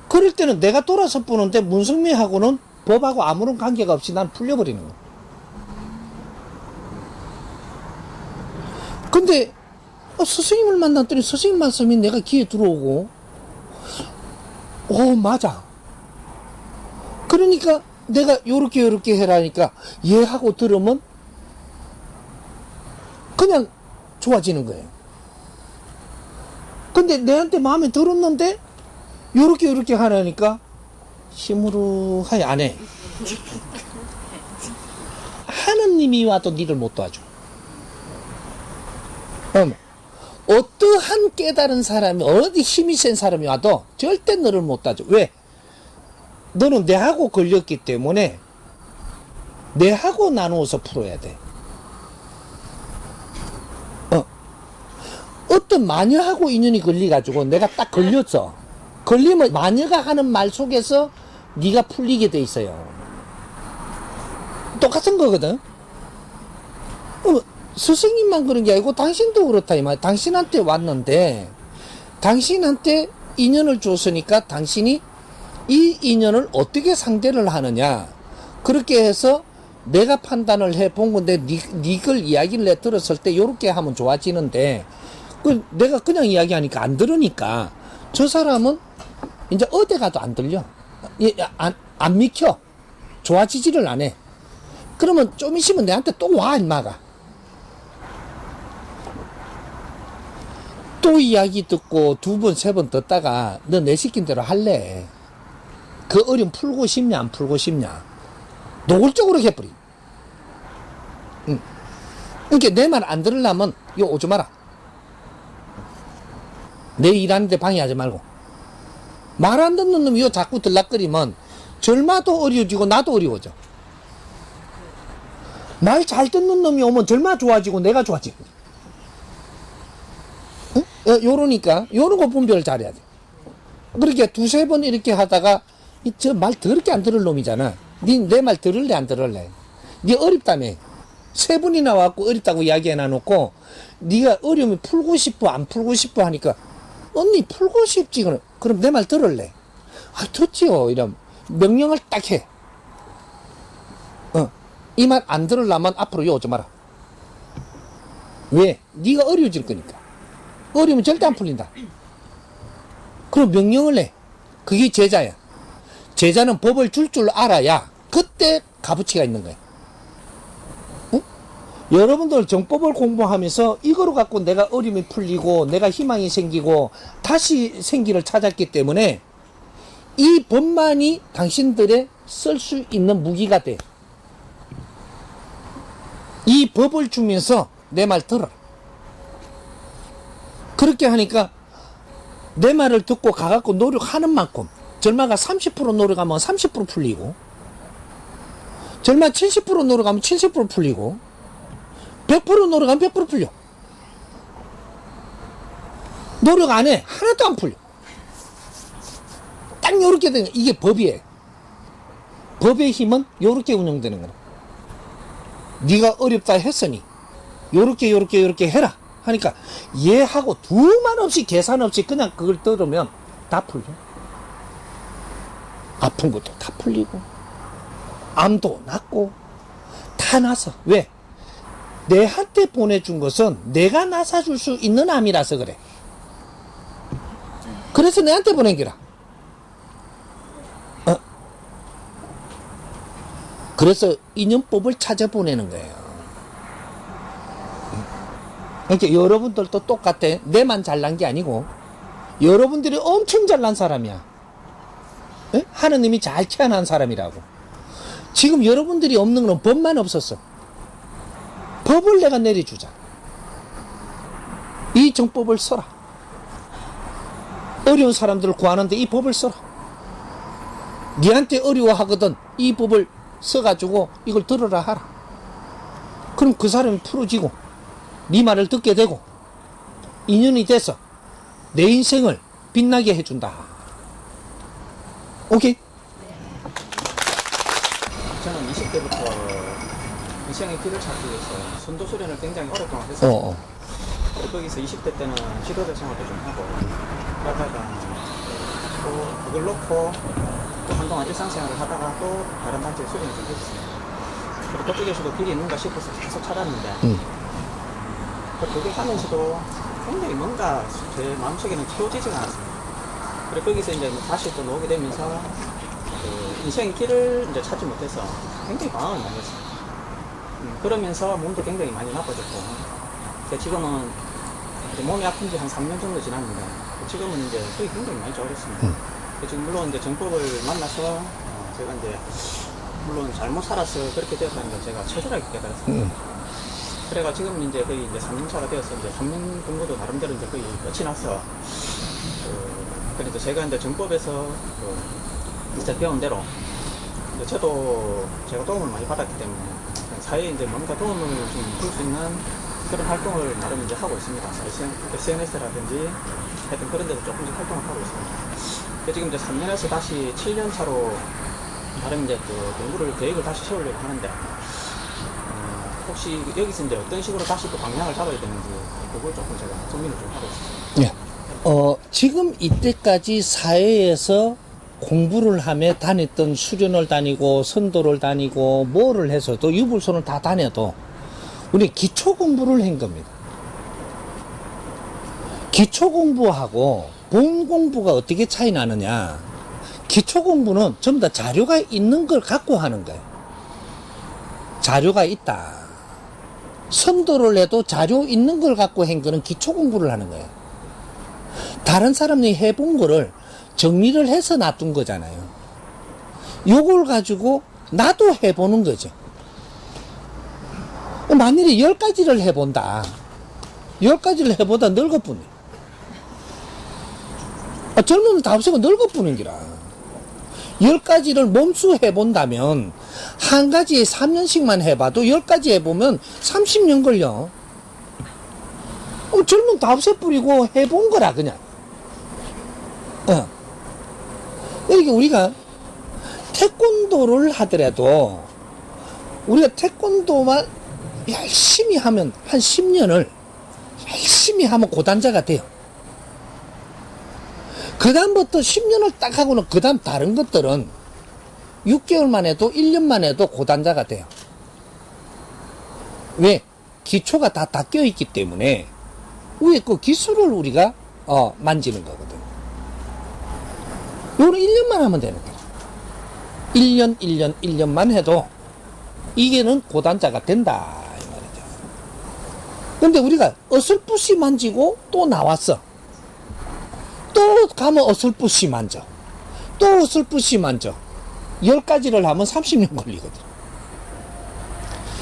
그럴 때는 내가 돌아서 보는데 문성민하고는 법하고 아무런 관계가 없이 난 풀려버리는 거야. 근데 스승님을 만났더니 스승님 말씀이 내가 귀에 들어오고, 맞아. 그러니까 내가 요렇게 해라니까 얘하고 들으면 그냥 좋아지는 거예요. 근데 내한테 마음에 들었는데 요렇게 하라니까 시무룩하게 안 해. 하느님이 와도 니를 못 도와줘. 어떠한 깨달은 사람이, 어디 힘이 센 사람이 와도 절대 너를 못 도와줘. 왜? 너는 내하고 걸렸기 때문에 내하고 나누어서 풀어야 돼. 어떤 마녀하고 인연이 걸려가지고 내가 딱 걸렸어. 걸리면 마녀가 하는 말 속에서 네가 풀리게 돼 있어요. 똑같은 거거든. 스승님만 그런 게 아니고 당신도 그렇다 이 말. 당신한테 왔는데 당신한테 인연을 줬으니까 당신이 이 인연을 어떻게 상대를 하느냐. 그렇게 해서 내가 판단을 해본 건데 네 걸 이야기를 내 들었을 때 요렇게 하면 좋아지는데 내가 그냥 이야기하니까 안 들으니까 저 사람은 이제 어디 가도 안 들려. 안 믿겨. 좋아지지를 않아. 그러면 좀 있으면 내한테 또 와 인마가. 또 이야기 듣고 2번, 3번 듣다가 너 내 시킨 대로 할래. 그 어려움 풀고 싶냐 안 풀고 싶냐. 노골적으로 해버리. 응. 그러니까 내 말 안 들으려면 이거 오지 마라. 내 일하는데 방해하지 말고. 말 안 듣는 놈이 이거 자꾸 들락거리면 절마도 어려워지고 나도 어려워져. 말 잘 듣는 놈이 오면 절마 좋아지고 내가 좋아지고. 응? 요러니까 요런 거 분별 잘해야 돼. 그렇게 2-3번 이렇게 하다가 저 말 더럽게 안 들을 놈이잖아. 내 말 들을래 안 들을래? 네 어렵다며. 3번이나 와갖고 어렵다고 이야기 해놔놓고 네가 어려움이 풀고 싶어 안 풀고 싶어 하니까 언니 풀고 싶지. 그럼 내 말 들을래? 아 듣지요. 이러면 명령을 딱 해. 이 말 안 들으려면 앞으로 요 오지 마라. 왜? 네가 어려워질 거니까. 어려우면 절대 안 풀린다. 그럼 명령을 해. 그게 제자야. 제자는 법을 줄 알아야 그때 값어치가 있는 거야. 응? 여러분들 정법을 공부하면서 이거로 갖고 내가 어려움이 풀리고 내가 희망이 생기고 다시 생기를 찾았기 때문에 이 법만이 당신들의 쓸 수 있는 무기가 돼. 이 법을 주면서 내 말 들어라. 그렇게 하니까 내 말을 듣고 가갖고 노력하는 만큼 절마가 30% 노력하면 30% 풀리고 절마 70% 노력하면 70% 풀리고 100% 노력하면 100% 풀려. 노력 안 해. 하나도 안 풀려. 딱 요렇게 되는 거야. 이게 법이에요. 법의 힘은 요렇게 운영되는 거야. 네가 어렵다 했으니 요렇게 해라 하니까 얘하고 두말 없이 계산 없이 그냥 그걸 들으면 다 풀려. 아픈 것도 다 풀리고 암도 낫고 다 나서. 왜? 내한테 보내준 것은 내가 나서줄 수 있는 암이라서 그래. 그래서 내한테 보낸 거라. 그래서 인연법을 찾아 보내는 거예요. 그러니까 여러분들도 똑같아. 내만 잘난 게 아니고 여러분들이 엄청 잘난 사람이야. 에? 하느님이 잘 태어난 사람이라고. 지금 여러분들이 없는 건 법만 없었어. 법을 내가 내려주자. 이 정법을 써라. 어려운 사람들을 구하는데 이 법을 써라. 니한테 어려워하거든. 이 법을 써가지고 이걸 들으라 하라. 그럼 그 사람이 풀어지고 네 말을 듣게 되고 인연이 돼서 내 인생을 빛나게 해준다. 오케이? 저는 20대부터 인생의 길을 찾기 위해서 선도수련을 굉장히 오랫동안 했어요. 거기서 20대 때는 지도자 생활도 좀 하고 그러다가 또 그걸 놓고 또 한동안 일상생활을 하다가 또 다른 단체에 수련을 좀 했어요. 그리고 그쪽에서도 길이 있는가 싶어서 계속 찾았는데 그게 하면서도 굉장히 뭔가 제 마음속에는 채워지지가 않았어요. 그리고 거기서 이제 다시 또 나오게 되면서 그 인생의 길을 이제 찾지 못해서 굉장히 방황을 많이 했어요. 그러면서 몸도 굉장히 많이 나빠졌고 지금은 이제 몸이 아픈 지 한 3년 정도 지났는데 지금은 이제 속이 굉장히 많이 좋아졌습니다. 지금 물론 이제 정법을 만나서 제가 이제 물론 잘못 살아서 그렇게 되었다는 걸 제가 처절하게 깨달았습니다. 그래가 지금 이제 거의 이제 3년 차가 되어서 이제 3년 정도도 나름대로 이제 거의 끝이 나서 그래도 제가 이제 정법에서 이제 배운 대로 이제 저도 제가 도움을 많이 받았기 때문에 사회에 이제 뭔가 도움을 좀 줄 수 있는 그런 활동을 나름 이제 하고 있습니다. SNS라든지 하여튼 그런 데서 조금씩 활동을 하고 있습니다. 지금 이제 3년에서 다시 7년 차로 나름 이제 그 공부를 계획을 다시 세우려고 하는데 혹시 여기서 이제 어떤 식으로 다시 또 방향을 잡아야 되는지 그걸 조금 제가 고민을 좀 하고 있습니다. 예. 지금 이때까지 사회에서 공부를 하며 다녔던 수련을 다니고 선도를 다니고 뭐를 해서도 유불선을 다 다녀도 우리 기초 공부를 한 겁니다. 기초 공부하고 본 공부가 어떻게 차이 나느냐? 기초 공부는 전부 다 자료가 있는 걸 갖고 하는 거예요. 자료가 있다. 선도를 해도 자료 있는 걸 갖고 한 거는 기초 공부를 하는 거예요. 다른 사람이 해본 거를 정리를 해서 놔둔 거잖아요. 요걸 가지고 나도 해보는 거죠. 만일에 10가지를 해본다. 10가지를 해보다 늙어뿐이. 젊으면 다 없애고 늙어뿐인 기라. 10가지를 몸수 해본다면 한 가지에 3년씩만 해봐도 10가지 해보면 30년 걸려. 젊으면 다 없애뿌리고 해본 거라 그냥. 그러니까 우리가 태권도를 하더라도 우리가 태권도만 열심히 하면 한 10년을 열심히 하면 고단자가 돼요. 그 다음부터 10년을 딱 하고는 그 다음 다른 것들은 6개월만 해도 1년만 해도 고단자가 돼요. 왜? 기초가 다 닦여있기 때문에 위에 그 기술을 우리가 만지는 거거든. 요거는 1년만 하면 되는 거야. 1년만 해도 이게는 고단자가 된다 이 말이죠. 근데 우리가 어설프시 만지고 또 나왔어. 또 가면 어설프시 만져. 또 어설프시 만져. 10가지를 하면 30년 걸리거든.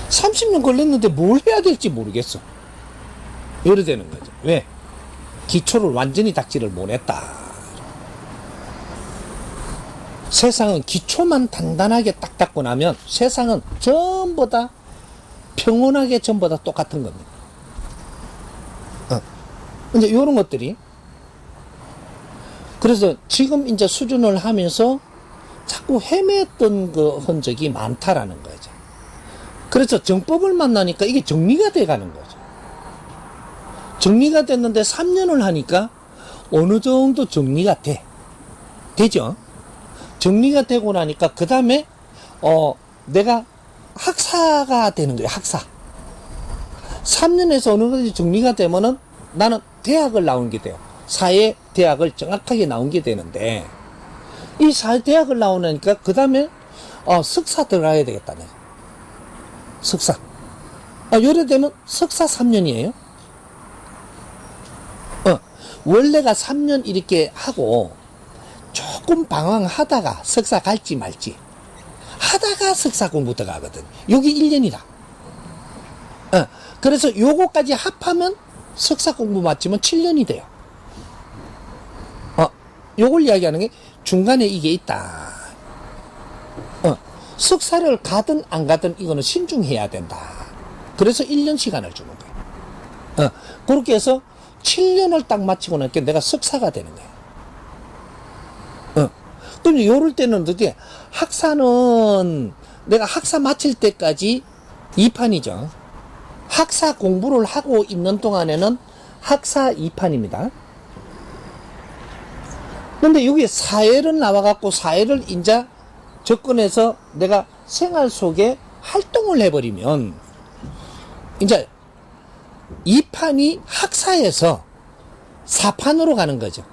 30년 걸렸는데 뭘 해야 될지 모르겠어. 이래 되는 거죠. 왜? 기초를 완전히 닦지를 못했다. 세상은 기초만 단단하게 딱 닦고 나면 세상은 전부 다 평온하게 전부 다 똑같은 겁니다. 이제 이런 것들이 그래서 지금 이제 수준을 하면서 자꾸 헤맸던 그 흔적이 많다라는 거죠. 그래서 정법을 만나니까 이게 정리가 돼 가는 거죠. 정리가 됐는데 3년을 하니까 어느 정도 정리가 되죠. 정리가 되고 나니까 그 다음에 내가 학사가 되는 거예요. 학사. 3년에서 어느 정도 정리가 되면은 나는 대학을 나온 게 돼요. 사회 대학을 정확하게 나온 게 되는데 이 사회 대학을 나오니까 그 다음에 석사 들어가야 되겠다. 내가. 석사. 요래 되면 석사 3년이에요. 원래가 3년 이렇게 하고 조금 방황하다가 석사 갈지 말지 하다가 석사 공부 들어가거든. 여기 1년이다. 그래서 요거까지 합하면 석사 공부 마치면 7년이 돼요. 요걸 이야기하는 게 중간에 이게 있다. 석사를 가든 안 가든 이거는 신중해야 된다. 그래서 1년 시간을 주는 거예요. 그렇게 해서 7년을 딱 마치고 나니까 내가 석사가 되는 거예요. 그럼 요럴 때는 어떻게 학사는 내가 학사 마칠 때까지 2판이죠. 학사 공부를 하고 있는 동안에는 학사 2판입니다. 근데 여기 사회를 나와갖고 사회를 인자 접근해서 내가 생활 속에 활동을 해버리면 이제 2판이 학사에서 4판으로 가는 거죠.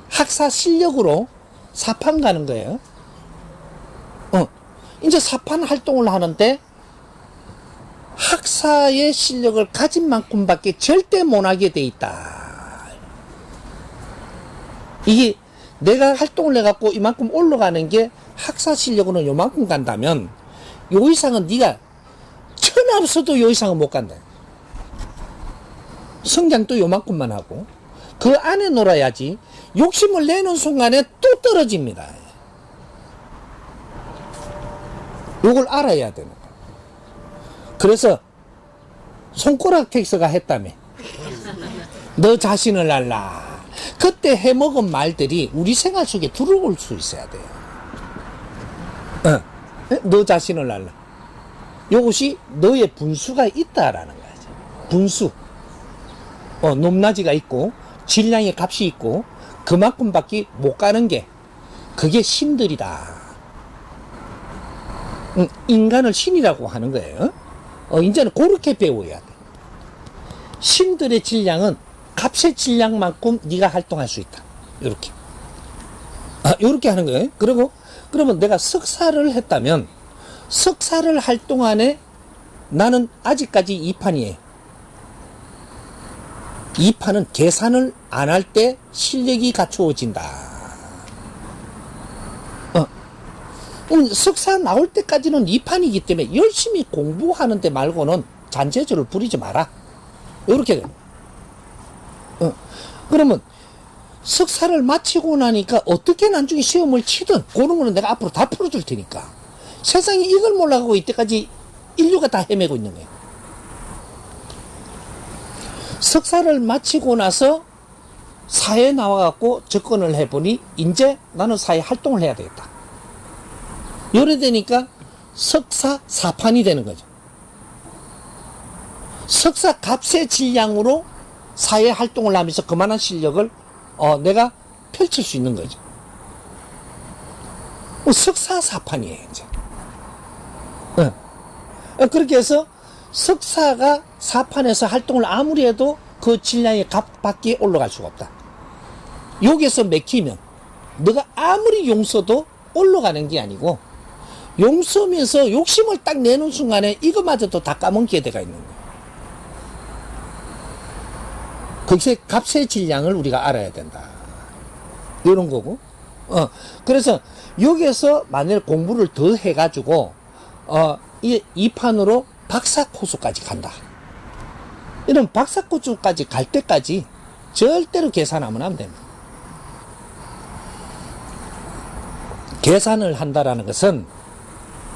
학사 실력으로 4판 가는 거예요. 이제 4판 활동을 하는데 학사의 실력을 가진 만큼밖에 절대 못하게 돼 있다. 이게 내가 활동을 해갖고 이만큼 올라가는 게 학사 실력으로는 요만큼 간다면 요 이상은 네가 천하 없어도 요 이상은 못 간다. 성장도 요만큼만 하고 그 안에 놀아야지 욕심을 내는 순간에 또 떨어집니다. 요걸 알아야 되는 거예요. 그래서 손가락 텍스가 했다며. 너 자신을 알라. 그때 해먹은 말들이 우리 생활 속에 들어올 수 있어야 돼요. 너 자신을 알라. 이것이 너의 분수가 있다라는 거죠. 분수. 높낮이가 있고 질량의 값이 있고 그만큼밖에 못 가는 게 그게 신들이다. 인간을 신이라고 하는 거예요. 이제는 그렇게 배워야 돼. 신들의 질량은 값의 질량만큼 네가 활동할 수 있다. 이렇게. 이렇게 하는 거예요. 그리고 그러면 내가 석사를 했다면 석사를 할 동안에 나는 아직까지 2판이에요. 2판은 계산을 안 할 때 실력이 갖추어진다. 석사 나올 때까지는 2판이기 때문에 열심히 공부하는 데 말고는 잔재주를 부리지 마라. 이렇게 돼요. 그러면 석사를 마치고 나니까 어떻게 나중에 시험을 치든 그런 거는 내가 앞으로 다 풀어줄 테니까. 세상에 이걸 몰라가고 이때까지 인류가 다 헤매고 있는 거예요. 석사를 마치고 나서 사회에 나와갖고 접근을 해보니 이제 나는 사회 활동을 해야 되겠다. 요래 되니까 석사 4판이 되는 거죠. 석사 값의 질량으로 사회 활동을 하면서 그만한 실력을 내가 펼칠 수 있는 거죠. 석사 4판이에요, 이제. 그렇게 해서 석사가 4판에서 활동을 아무리 해도 그 질량의 값밖에 올라갈 수가 없다. 여기에서 맥히면 너가 아무리 용서도 올라가는 게 아니고 용서면서 욕심을 딱 내는 순간에 이것마저도 다 까먹게 돼가 있는 거예요. 거기서 값의 질량을 우리가 알아야 된다. 이런 거고. 그래서 여기에서 만일 공부를 더 해가지고 이 판으로 박사 코스까지 간다. 이런 박사 코스까지 갈 때까지 절대로 계산하면 안 됩니다. 계산을 한다라는 것은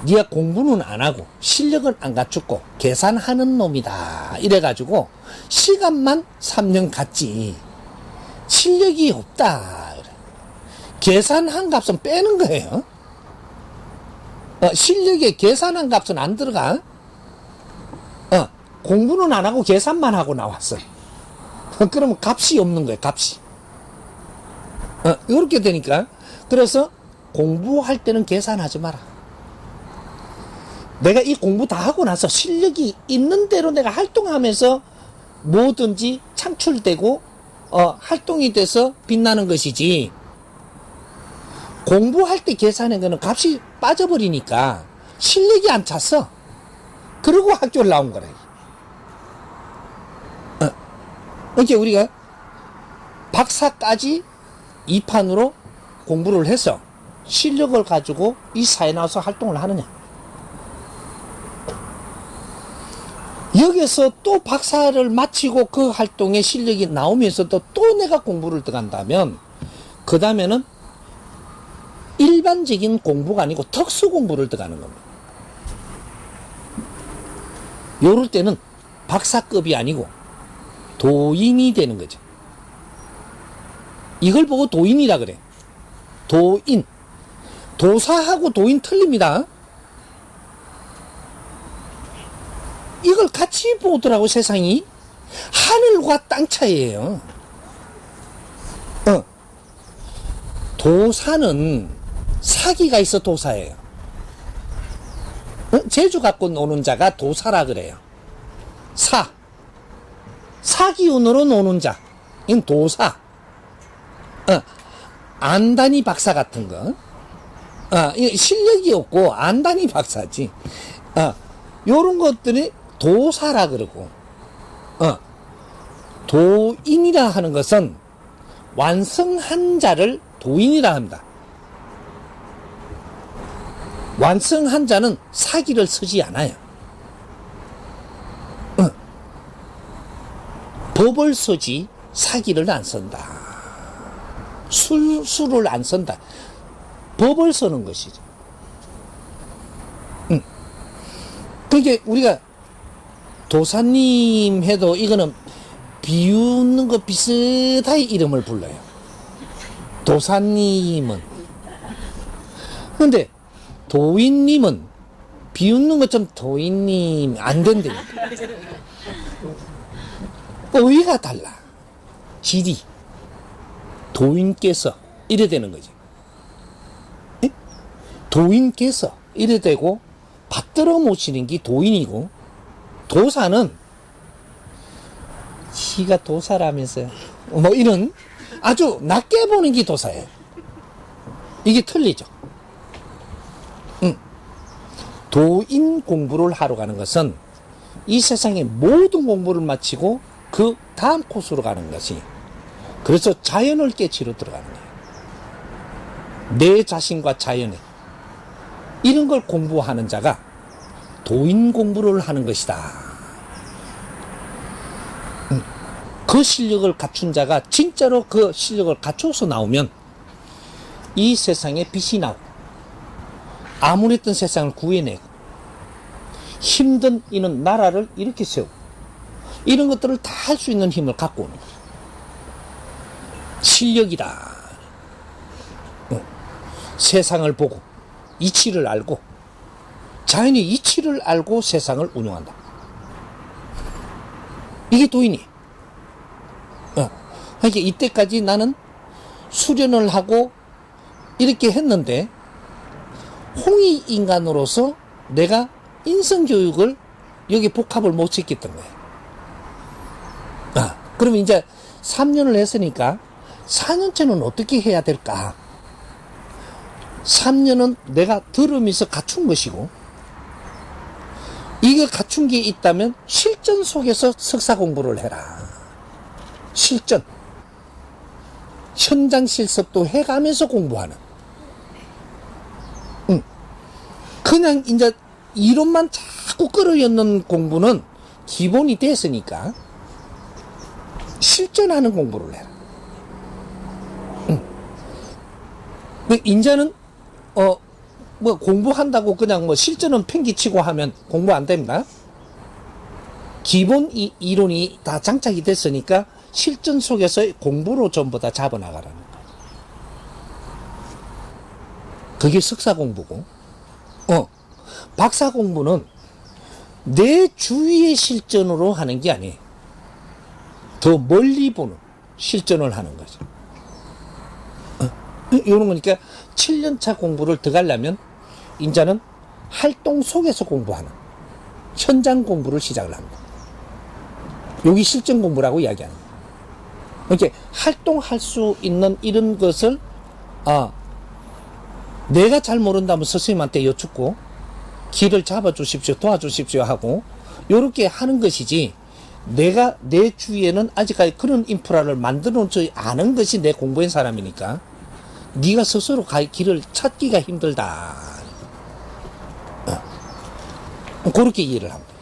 네가 공부는 안 하고 실력은 안 갖추고 계산하는 놈이다. 이래가지고 시간만 3년 갔지 실력이 없다. 계산한 값은 빼는 거예요. 실력에 계산한 값은 안 들어가. 공부는 안 하고 계산만 하고 나왔어. 그러면 값이 없는 거예요. 값이. 이렇게 되니까 그래서 공부할 때는 계산하지 마라. 내가 이 공부 다 하고 나서 실력이 있는 대로 내가 활동하면서 뭐든지 창출되고 활동이 돼서 빛나는 것이지, 공부할 때 계산한 거는 값이 빠져버리니까 실력이 안 찼어. 그러고 학교를 나온 거래. 그러니까 우리가 박사까지 2판으로 공부를 해서 실력을 가지고 이 사회에 나와서 활동을 하느냐. 여기서 또 박사를 마치고 그 활동에 실력이 나오면서도 또 내가 공부를 들어간다면 그 다음에는 일반적인 공부가 아니고 특수 공부를 들어가는 겁니다. 요럴 때는 박사급이 아니고 도인이 되는 거죠. 이걸 보고 도인이라 그래. 도인. 도사하고 도인 틀립니다. 이걸 같이 보더라고, 세상이. 하늘과 땅 차이예요. 도사는 사기가 있어 도사예요. 재주 갖고 노는 자가 도사라 그래요. 사기운으로 노는 자, 이건 도사. 안다니 박사 같은 거. 실력이 없고 안다니 박사지. 요런 것들이 도사라 그러고, 도인이라 하는 것은 완성한 자를 도인이라 합니다. 완성한 자는 사기를 쓰지 않아요. 법을 쓰지 사기를 안 쓴다. 술을 안 쓴다. 법을 쓰는 것이죠. 그러니까 우리가 도사님 해도 이거는 비웃는 거 비슷하게 이름을 불러요. 도사님은. 근데 도인님은 비웃는 것좀 도인님 안 된다니까. 의의가 달라. 질이. 도인께서 이래 되는 거지. 에? 도인께서 이래 되고 받들어 모시는 게 도인이고, 도사는 지가 도사라면서요. 뭐 이런 아주 낮게 보는 게 도사예요. 이게 틀리죠. 도인 공부를 하러 가는 것은 이 세상의 모든 공부를 마치고 그 다음 코스로 가는 것이, 그래서 자연을 깨치러 들어가는 거예요. 내 자신과 자연에 이런 걸 공부하는 자가 도인 공부를 하는 것이다. 그 실력을 갖춘 자가 진짜로 그 실력을 갖춰서 나오면 이 세상에 빛이 나오고 암울했던 세상을 구해내고 힘든 이는 나라를 이렇게 세우고 이런 것들을 다 할 수 있는 힘을 갖고 오는 거예요. 실력이다. 세상을 보고 이치를 알고 자연의 이치를 알고 세상을 운영한다. 이게 도인이에요. 그러니까 이때까지 나는 수련을 하고 이렇게 했는데 홍익 인간으로서 내가 인성교육을 여기 복합을 못 시켰던 거예요. 그러면 이제 3년을 했으니까 4년째는 어떻게 해야 될까? 3년은 내가 들으면서 갖춘 것이고, 이게 갖춘 게 있다면 실전 속에서 석사 공부를 해라. 실전. 현장 실습도 해가면서 공부하는. 그냥 이제 이론만 자꾸 끌어였는 공부는 기본이 됐으니까 실전하는 공부를 해라. 인자는 뭐 공부한다고 그냥 뭐 실전은 팽기치고 하면 공부 안 됩니다. 기본 이론이 다 장착이 됐으니까 실전 속에서 공부로 전부 다 잡아나가라는 거예요. 그게 석사 공부고, 박사 공부는 내 주위의 실전으로 하는 게 아니에요. 더 멀리 보는 실전을 하는 거죠. 이런 거니까 7년차 공부를 들어가려면 인자는 활동 속에서 공부하는 현장 공부를 시작을 합니다. 여기 실전 공부라고 이야기하는 거예요. 그러니까 활동할 수 있는 이런 것을 내가 잘 모른다면 선생님한테 여쭙고 길을 잡아주십시오, 도와주십시오 하고 이렇게 하는 것이지, 내가 내 주위에는 아직까지 그런 인프라를 만들어 놓지 않은 것이 내 공부한 사람이니까 네가 스스로 갈 길을 찾기가 힘들다. 그렇게 이해를 합니다.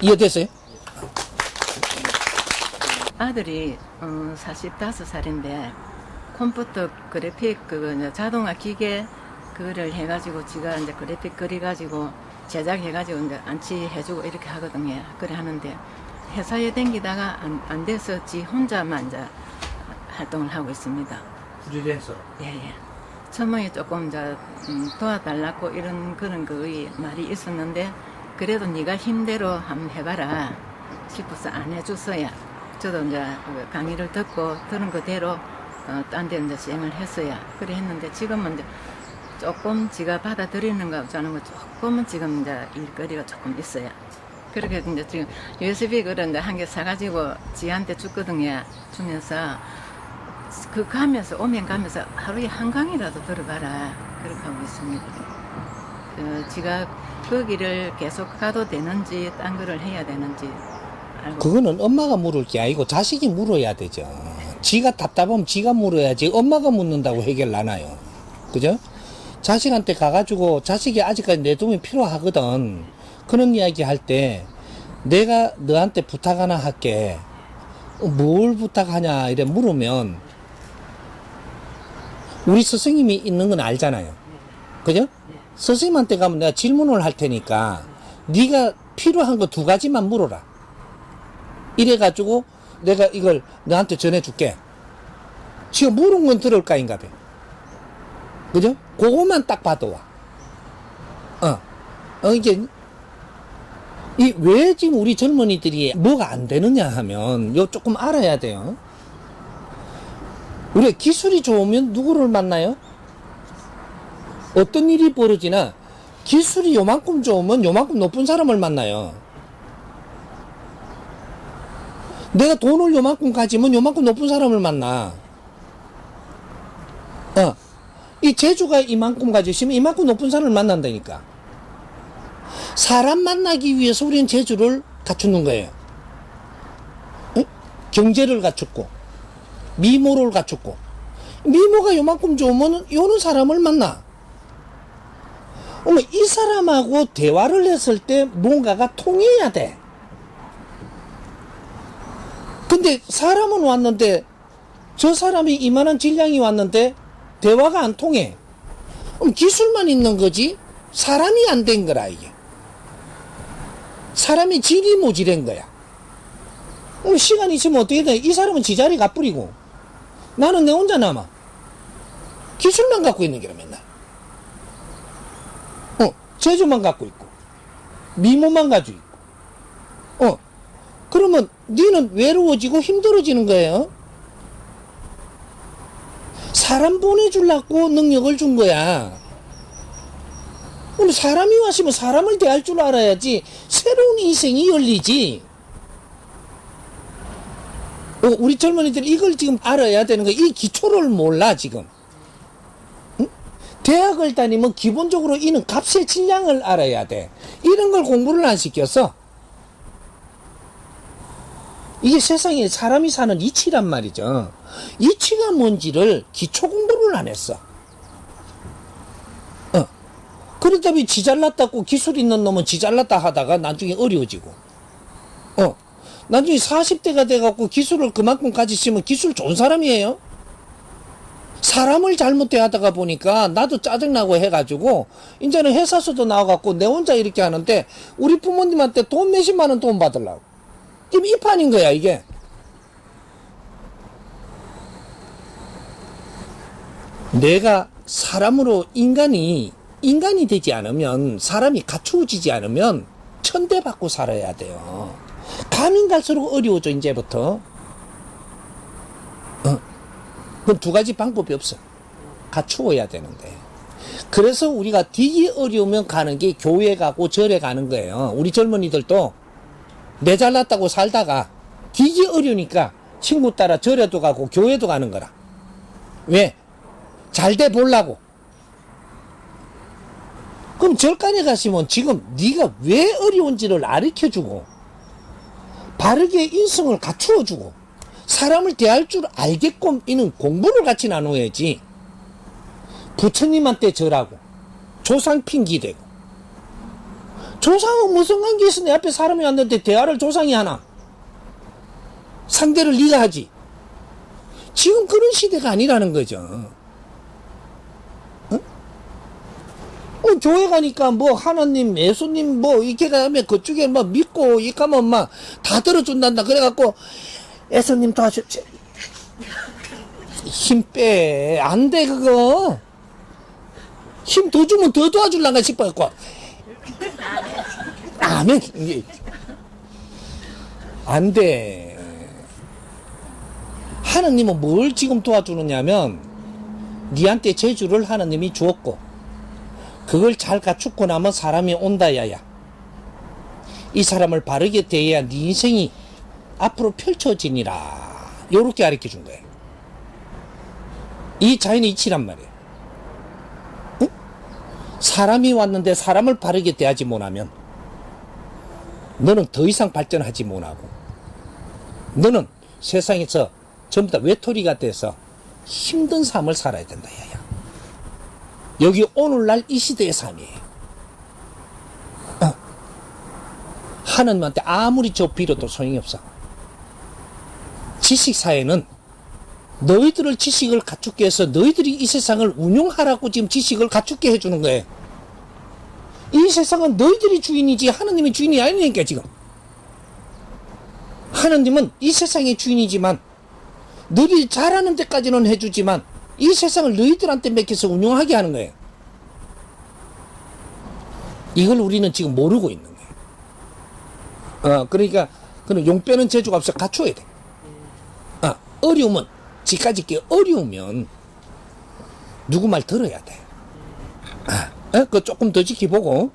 이해됐어요? 아들이 45살인데 컴퓨터 그래픽 자동화 기계 그거를 해가지고 지가 이제 그래픽 그려가지고 제작해가지고 이제 안치해주고 이렇게 하거든요. 그래 하는데 회사에 댕기다가 안 돼서 지 혼자만 이제 활동을 하고 있습니다. 프리랜서. 예. 처음에 조금 이제 도와달라고 이런 그런 거의 말이 있었는데, 그래도 네가 힘대로 한번 해봐라 싶어서 안 해줬어야. 저도 이제 강의를 듣고 들은 그대로 딴 데 이제 시행을 했어야. 그래 했는데 지금은 이제 조금 지가 받아들이는 거 없지 않은 거 조금은 지금 이제 일거리가 조금 있어요. 그렇게 이제 지금 USB 그런 데 한 개 사가지고 지한테 줬거든요. 주면서 그 가면서 오면 가면서 하루에 한 강이라도 들어가라 그렇게 하고 있습니다. 지가 거기를 계속 가도 되는지 딴 거를 해야 되는지 알고. 그거는 엄마가 물을 게 아니고 자식이 물어야 되죠. 지가 답답하면 지가 물어야지 엄마가 묻는다고 해결 안 하요. 그죠? 자식한테 가가지고 자식이 아직까지 내 도움이 필요하거든. 그런 이야기 할 때 내가 너한테 부탁 하나 할게. 뭘 부탁하냐 이래 물으면 우리 스승님이 있는 건 알잖아요. 그죠? 선생님한테 가면 내가 질문을 할 테니까 네가 필요한 거 2가지만 물어라. 이래가지고 내가 이걸 너한테 전해줄게. 지금 물은 건 들을까인가 봐. 그죠? 그것만 딱 봐도 와. 이게 왜 지금 우리 젊은이들이 뭐가 안 되느냐 하면 요 조금 알아야 돼요. 우리 기술이 좋으면 누구를 만나요? 어떤 일이 벌어지나 기술이 요만큼 좋으면 요만큼 높은 사람을 만나요. 내가 돈을 요만큼 가지면 요만큼 높은 사람을 만나. 이 재주가 이만큼 가지시면 이만큼 높은 사람을 만난다니까. 사람 만나기 위해서 우리는 재주를 갖추는 거예요. 응? 경제를 갖췄고 미모를 갖췄고, 미모가 요만큼 좋으면 요런 사람을 만나. 이 사람하고 대화를 했을 때 뭔가가 통해야 돼. 근데 사람은 왔는데 저 사람이 이만한 질량이 왔는데 대화가 안 통해. 그럼 기술만 있는 거지 사람이 안 된 거라. 이게 사람이 질이 모질한 거야. 그럼 시간이 있으면 어떻게 돼? 이 사람은 지 자리 가뿌리고 나는 내 혼자 남아. 기술만 갖고 있는 게라 맨날. 재주만 갖고 있고 미모만 가지고 있고. 그러면 니는 외로워지고 힘들어지는 거예요. 사람 보내주려고 능력을 준 거야. 그럼 사람이 왔으면 사람을 대할 줄 알아야지 새로운 인생이 열리지. 우리 젊은이들이 이걸 지금 알아야 되는 거야. 이 기초를 몰라 지금. 응? 대학을 다니면 기본적으로 이는 값의 질량을 알아야 돼. 이런 걸 공부를 안 시켰어. 이게 세상에 사람이 사는 이치란 말이죠. 이치가 뭔지를 기초 공부를 안 했어. 그러다 보니 지 잘났다고 기술 있는 놈은 지 잘났다 하다가 나중에 어려워지고, 나중에 40대가 돼갖고 기술을 그만큼 가지시면 기술 좋은 사람이에요. 사람을 잘못 대하다가 보니까 나도 짜증나고 해가지고 이제는 회사서도 나와갖고 내 혼자 이렇게 하는데 우리 부모님한테 돈 몇십만 원 돈 받으려고. 지금 이 판인 거야 이게. 내가 사람으로 인간이 되지 않으면, 사람이 갖추어지지 않으면 천대받고 살아야 돼요. 가면 갈수록 어려워져 이제부터. 그건 두 가지 방법이 없어. 갖추어야 되는데. 그래서 우리가 되게 어려우면 가는 게 교회 가고 절에 가는 거예요. 우리 젊은이들도 내 잘났다고 살다가 되게 어려우니까 친구 따라 절에도 가고 교회도 가는 거라. 왜? 잘 돼 보려고. 그럼 절간에 가시면 지금 네가 왜 어려운지를 가르쳐주고 바르게 인성을 갖추어주고 사람을 대할 줄 알게끔 이는 공부를 같이 나눠야지. 부처님한테 절하고 조상 핑기대고, 조상은 무슨 관계 있어? 내 앞에 사람이 왔는데 대화를 조상이 하나? 상대를 네가 하지. 지금 그런 시대가 아니라는 거죠. 교회 가니까 뭐 하나님, 예수님 뭐 이렇게 가면 그쪽에 뭐 믿고 이렇게 하면 막 다 들어준단다. 그래갖고 예수님 도와주십시오. 힘 빼. 안 돼 그거. 힘 더 주면 더 도와줄란가 싶어갖고. 아멘. 안 돼. 하나님은 뭘 지금 도와주느냐면 니한테 재주를 하나님이 주었고 그걸 잘 갖추고 나면 사람이 온다 야야. 이 사람을 바르게 대해야 네 인생이 앞으로 펼쳐지니라. 요렇게 가르쳐 준 거예요. 이 자연의 이치란 말이에요. 응? 사람이 왔는데 사람을 바르게 대하지 못하면 너는 더 이상 발전하지 못하고 너는 세상에서 전부 다 외톨이가 돼서 힘든 삶을 살아야 된다 야야. 여기 오늘날 이 시대의 삶이에요. 하나님한테 아무리 저 빌어도 소용이 없어. 지식사회는 너희들을 지식을 갖추게 해서 너희들이 이 세상을 운용하라고 지금 지식을 갖추게 해주는 거예요. 이 세상은 너희들이 주인이지 하나님이 주인이 아니니까 지금. 하나님은 이 세상의 주인이지만 너희 잘하는 데까지는 해주지만 이 세상을 너희들한테 맡겨서 운영하게 하는 거예요. 이걸 우리는 지금 모르고 있는 거예요. 그러니까 그는 용 빼는 재주가 없어 갖춰야 돼. 어려우면 지까지 게 어려우면 누구 말 들어야 돼. 그 조금 더 지켜보고